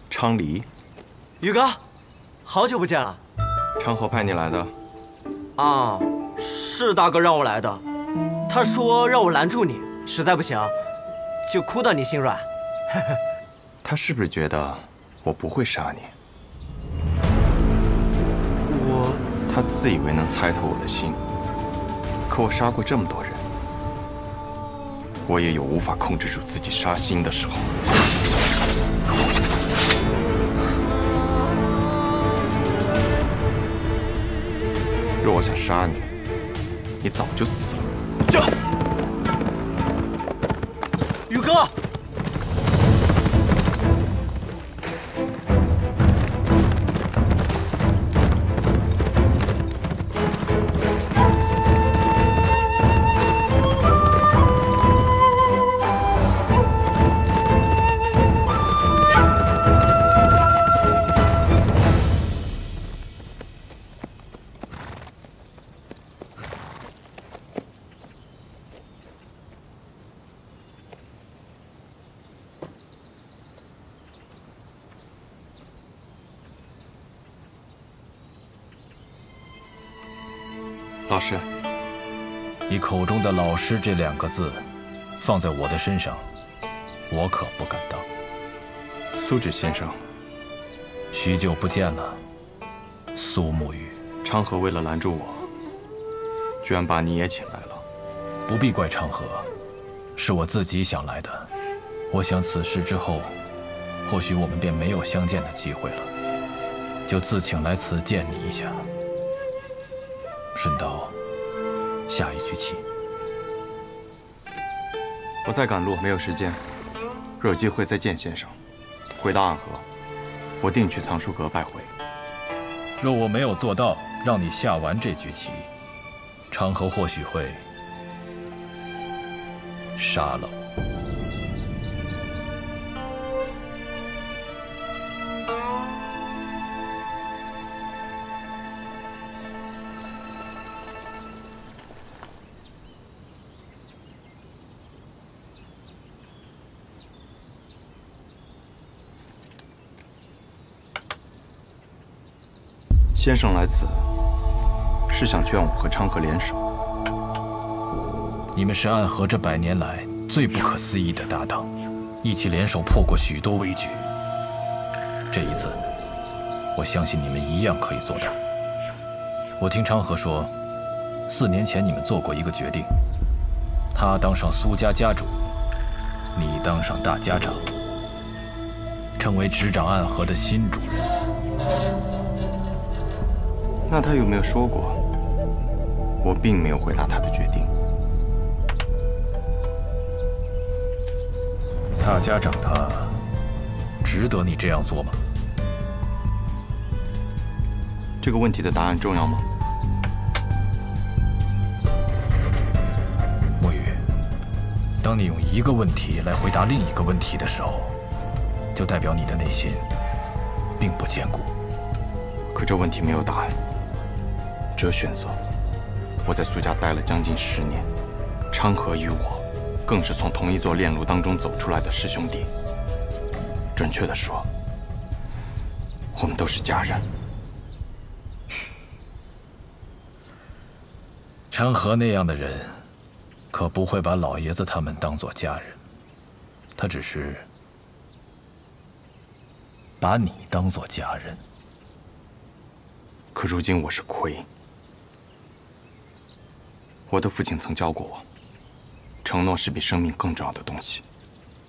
昌黎，宇哥，好久不见了。昌河派你来的？啊，是大哥让我来的。他说让我拦住你，实在不行，就哭到你心软。他是不是觉得我不会杀你？他自以为能猜透我的心，可我杀过这么多人，我也有无法控制住自己杀心的时候。若我想杀你，你早就死了。驾！宇哥。老师，你口中的“老师”这2个字，放在我的身上，我可不敢当。苏芷先生，许久不见了，苏沐雨。昌河为了拦住我，居然把你也请来了。不必怪昌河，是我自己想来的。我想此事之后，或许我们便没有相见的机会了，就自请来此见你一下。顺道下一局棋。我在赶路，没有时间。若有机会再见先生。回到暗河，我定去藏书阁拜会。若我没有做到让你下完这局棋，昌河或许会杀了我。先生来此，是想劝我和昌河联手。你们是暗河这100年来最不可思议的搭档，一起联手破过许多危局。这一次，我相信你们一样可以做到。我听昌河说，4年前你们做过一个决定，他当上苏家家主，你当上大家长，成为执掌暗河的新主人。那他有没有说过，我并没有回答他的决定？大家长他值得你这样做吗？这个问题的答案重要吗？墨雨，当你用一个问题来回答另一个问题的时候，就代表你的内心并不坚固。可这问题没有答案，只有选择。我在苏家待了将近10年，昌河与我更是从同一座炼炉当中走出来的师兄弟。准确地说，我们都是家人。昌河那样的人，可不会把老爷子他们当作家人，他只是把你当作家人。可如今我是魁，我的父亲曾教过我，承诺是比生命更重要的东西。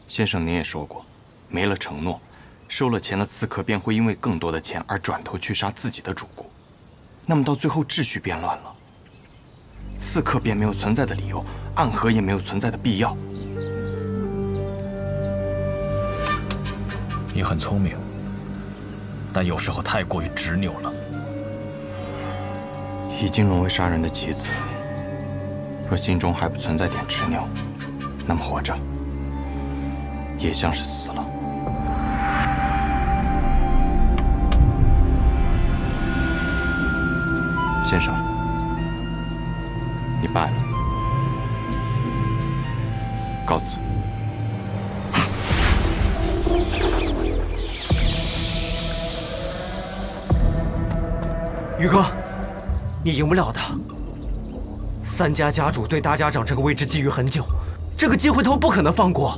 先生您也说过，没了承诺，收了钱的刺客便会因为更多的钱而转头去杀自己的主顾，那么到最后秩序变乱了，刺客便没有存在的理由，暗河也没有存在的必要。你很聪明，但有时候太过于执拗了。已经沦为杀人的棋子，若心中还不存在点执拗，那么活着也像是死了。先生，你败了，告辞。宇哥，你赢不了的。3家家主对大家长这个位置觊觎很久，这个机会他们不可能放过。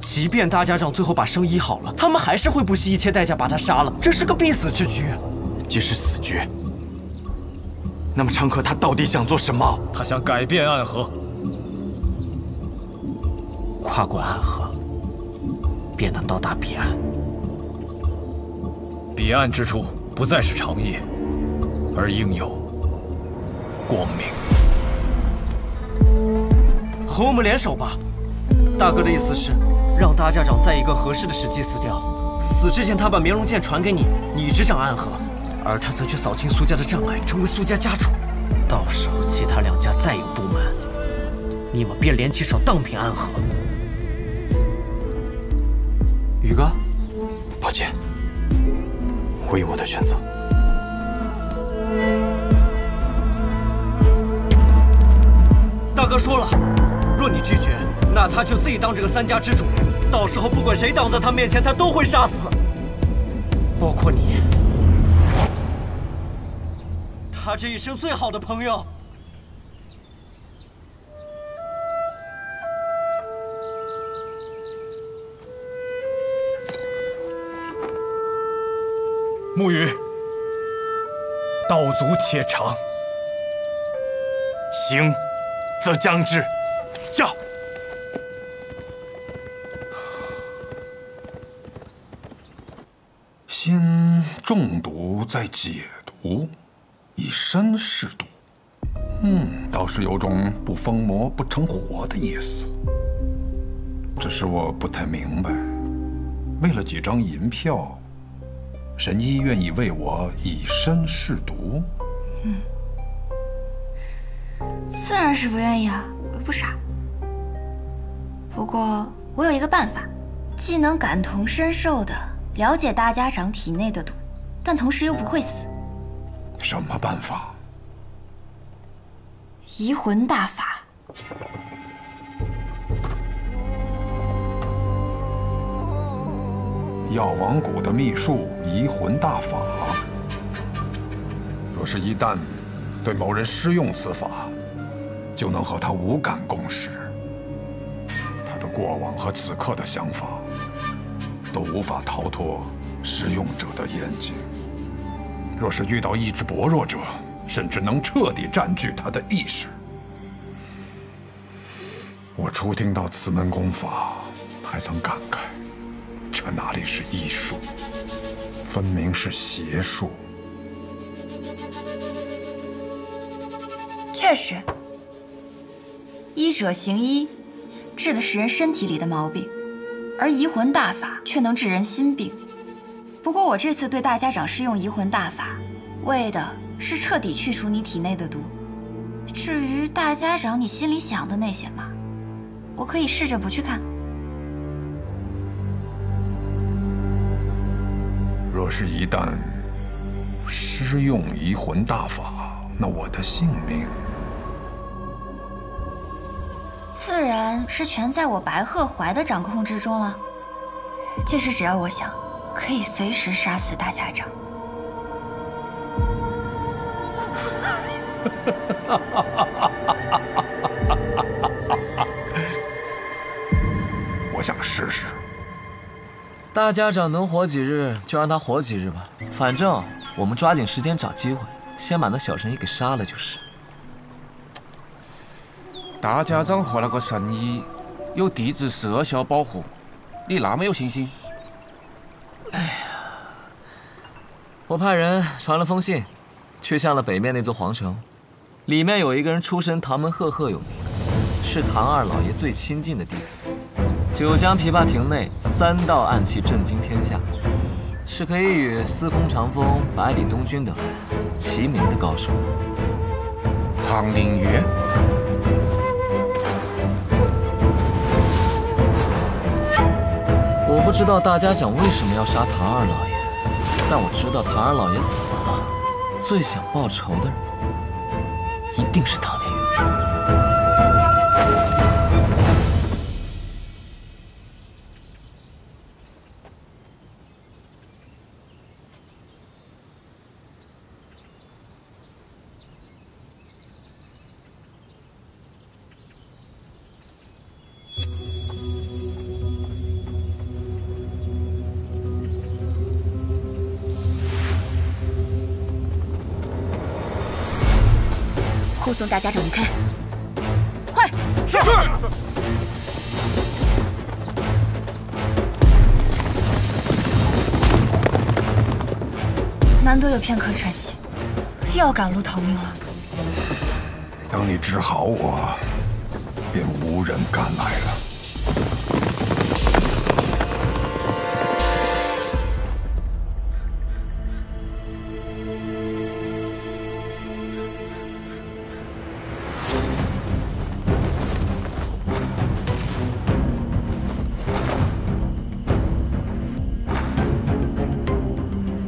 即便大家长最后把生医好了，他们还是会不惜一切代价把他杀了，这是个必死之局。即使死局，那么昌河他到底想做什么？他想改变暗河，跨过暗河，便能到达彼岸。彼岸之处不再是长夜，而应有光明。和我们联手吧。大哥的意思是，让大家长在一个合适的时机死掉，死之前他把绵龙剑传给你，你执掌暗河，而他则去扫清苏家的障碍，成为苏家家主。到时候其他2家再有不满，你们便联起手荡平暗河。宇哥，抱歉，我有我的选择。大哥说了，若你拒绝，那他就自己当这个3家之主，到时候不管谁挡在他面前，他都会杀死，包括你，他这一生最好的朋友。沐雨，道阻且长。行，则将之。驾！先中毒，再解毒，以身试毒。倒是有种不疯魔不成活的意思。只是我不太明白，为了几张银票，神医愿意为我以身试毒？自然是不愿意啊，我又不傻。不过我有一个办法，既能感同身受的了解大家长体内的毒，但同时又不会死。什么办法？移魂大法。药王谷的秘术移魂大法，若是一旦对某人施用此法，就能和他无感共识。他的过往和此刻的想法，都无法逃脱施用者的眼睛。若是遇到意志薄弱者，甚至能彻底占据他的意识。我初听到此门功法，还曾感慨，这哪里是医术，分明是邪术。确实，医者行医，治的是人身体里的毛病，而移魂大法却能治人心病。不过我这次对大家长施用移魂大法，为的是彻底去除你体内的毒。至于大家长你心里想的那些嘛，我可以试着不去看。若是一旦施用移魂大法，那我的性命自然是全在我白鹤怀的掌控之中了。届时只要我想，可以随时杀死大家长。我想试试。大家长能活几日就让他活几日吧，反正我们抓紧时间找机会，先把那小神医给杀了就是。大家长和那个神医有地质摄效保护，你那么有信心？哎呀，我派人传了封信，去向了北面那座皇城，里面有一个人出身唐门赫赫有名，是唐二老爷最亲近的弟子。九江琵琶亭内3道暗器震惊天下，是可以与司空长风、百里东君等人齐名的高手。唐灵月。我不知道大家长为什么要杀唐二老爷，但我知道唐二老爷死了，最想报仇的人一定是唐灵月。护送大家长离开，快！是。难得有片刻喘息，又要赶路逃命了。当你治好我，便无人敢来了。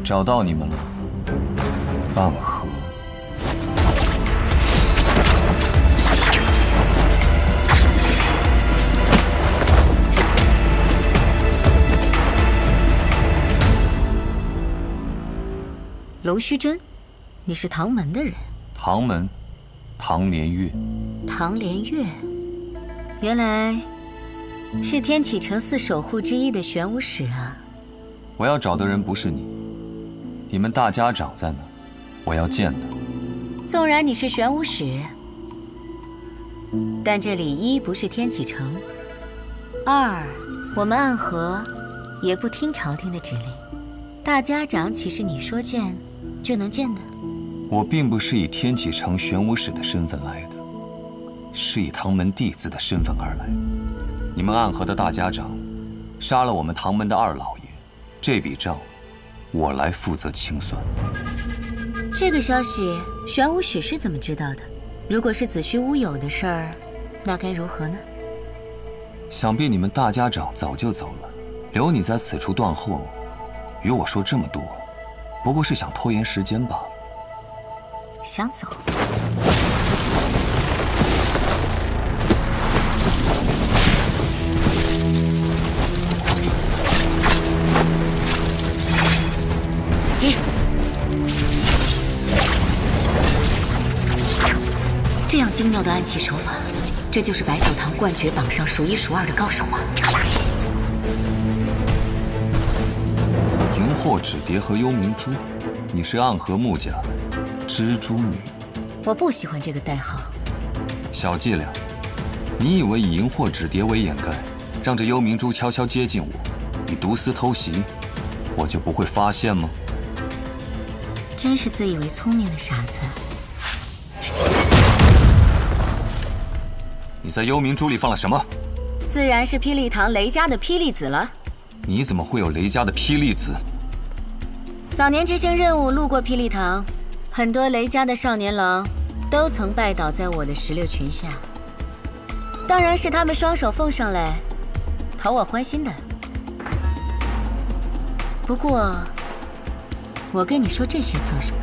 找到你们了，暗河。龙须真，你是唐门的人？唐门，唐连月。唐连月，原来是天启城4守护之一的玄武使啊！我要找的人不是你，你们大家长在哪？我要见他。纵然你是玄武使，但这里一不是天启城，二我们暗河也不听朝廷的指令。大家长岂是你说见就能见的？我并不是以天启城玄武使的身份来的，是以唐门弟子的身份而来。你们暗河的大家长杀了我们唐门的二老爷，这笔账我来负责清算。这个消息玄武使是怎么知道的？如果是子虚乌有的事儿，那该如何呢？想必你们大家长早就走了，留你在此处断后，与我说这么多，不过是想拖延时间罢了。想走？接！这样精妙的暗器手法，这就是白秀堂冠绝榜上数1数2的高手吗？荧惑纸蝶和幽冥珠，你是暗河穆家蜘蛛女。我不喜欢这个代号。小伎俩，你以为以荧惑纸蝶为掩盖，让这幽冥珠悄悄接近我，以毒丝偷袭，我就不会发现吗？真是自以为聪明的傻子。你在幽冥珠里放了什么？自然是霹雳堂雷家的霹雳子了。你怎么会有雷家的霹雳子？早年执行任务路过霹雳堂，很多雷家的少年郎都曾拜倒在我的石榴裙下。当然是他们双手奉上来，讨我欢心的。不过，我跟你说这些做什么？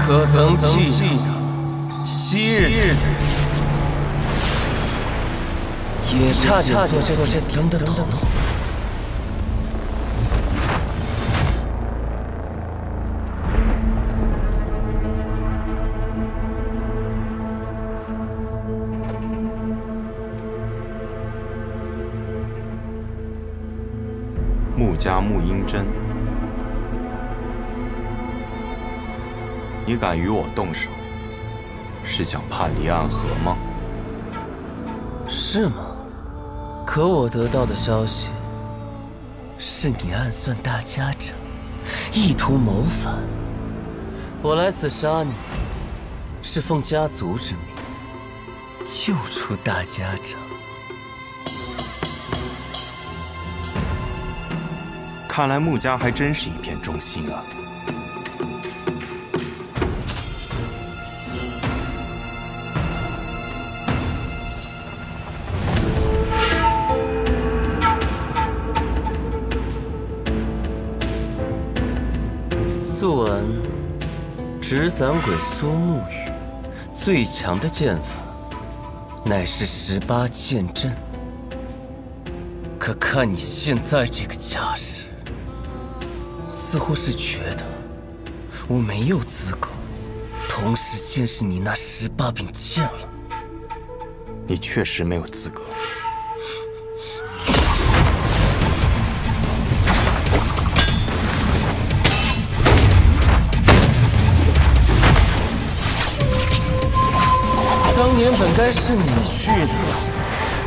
可曾记得昔日也差点做这点灯的童子？穆家穆英真，你敢与我动手，是想叛离暗河吗？是吗？可我得到的消息是你暗算大家长，意图谋反。我来此杀你，是奉家族之命，救出大家长。看来穆家还真是一片忠心啊。素闻纸伞鬼苏沐雨最强的剑法乃是18剑阵，可看你现在这个架势，似乎是觉得我没有资格同时见识你那18柄剑了。你确实没有资格。当年本该是你去的，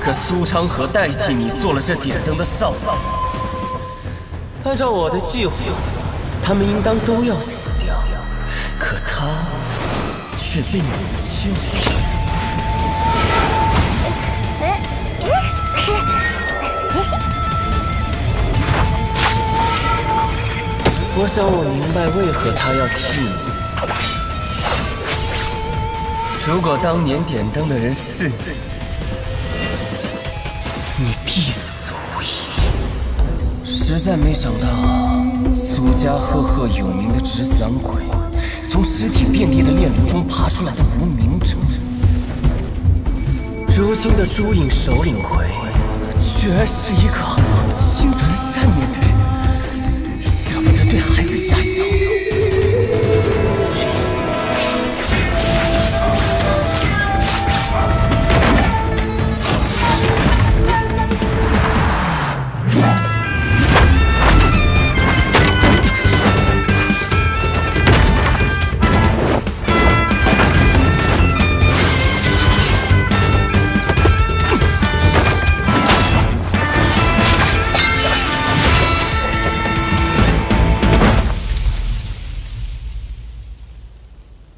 可苏昌河代替你做了这点灯的少爷。按照我的计划，他们应当都要死掉，可他却被你救了。我想我明白为何他要替你。如果当年点灯的人是你，你必死无疑。实在没想到，苏家赫赫有名的纸伞鬼，从尸体遍地的炼炉中爬出来的无名者，如今的朱影首领魁，居然是一个心存善念的人，舍不得对孩子下手。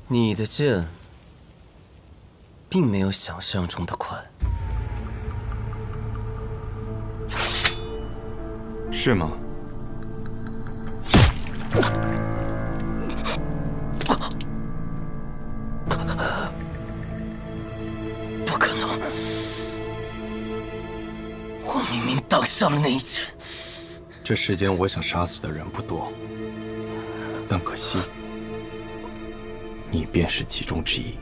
你的剑并没有想象中的快。是吗？不可能！我明明挡下了那一剑。这世间我想杀死的人不多，但可惜，你便是其中之一。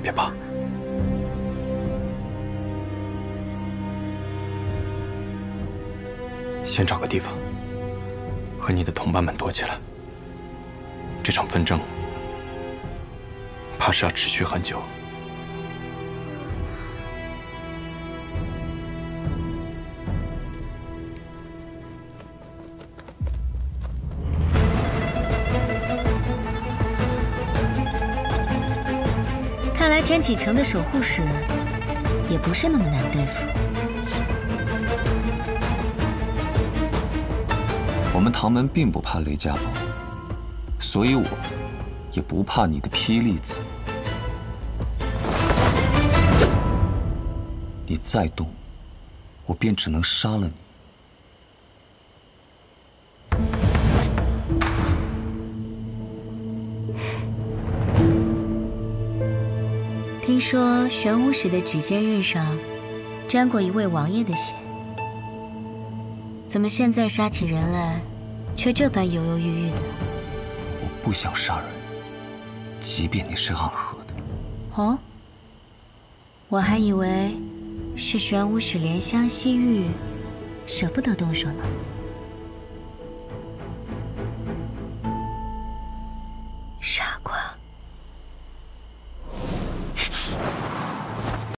别怕，先找个地方和你的同伴们躲起来。这场纷争怕是要持续很久。看来天启城的守护使也不是那么难对付。我们唐门并不怕雷家堡，所以我也不怕你的霹雳子。你再动，我便只能杀了你。听说玄武使的指尖刃上沾过一位王爷的血，怎么现在杀起人来，却这般犹犹豫豫的？我不想杀人，即便你是暗河的。哦，我还以为是玄武使怜香惜玉，舍不得动手呢。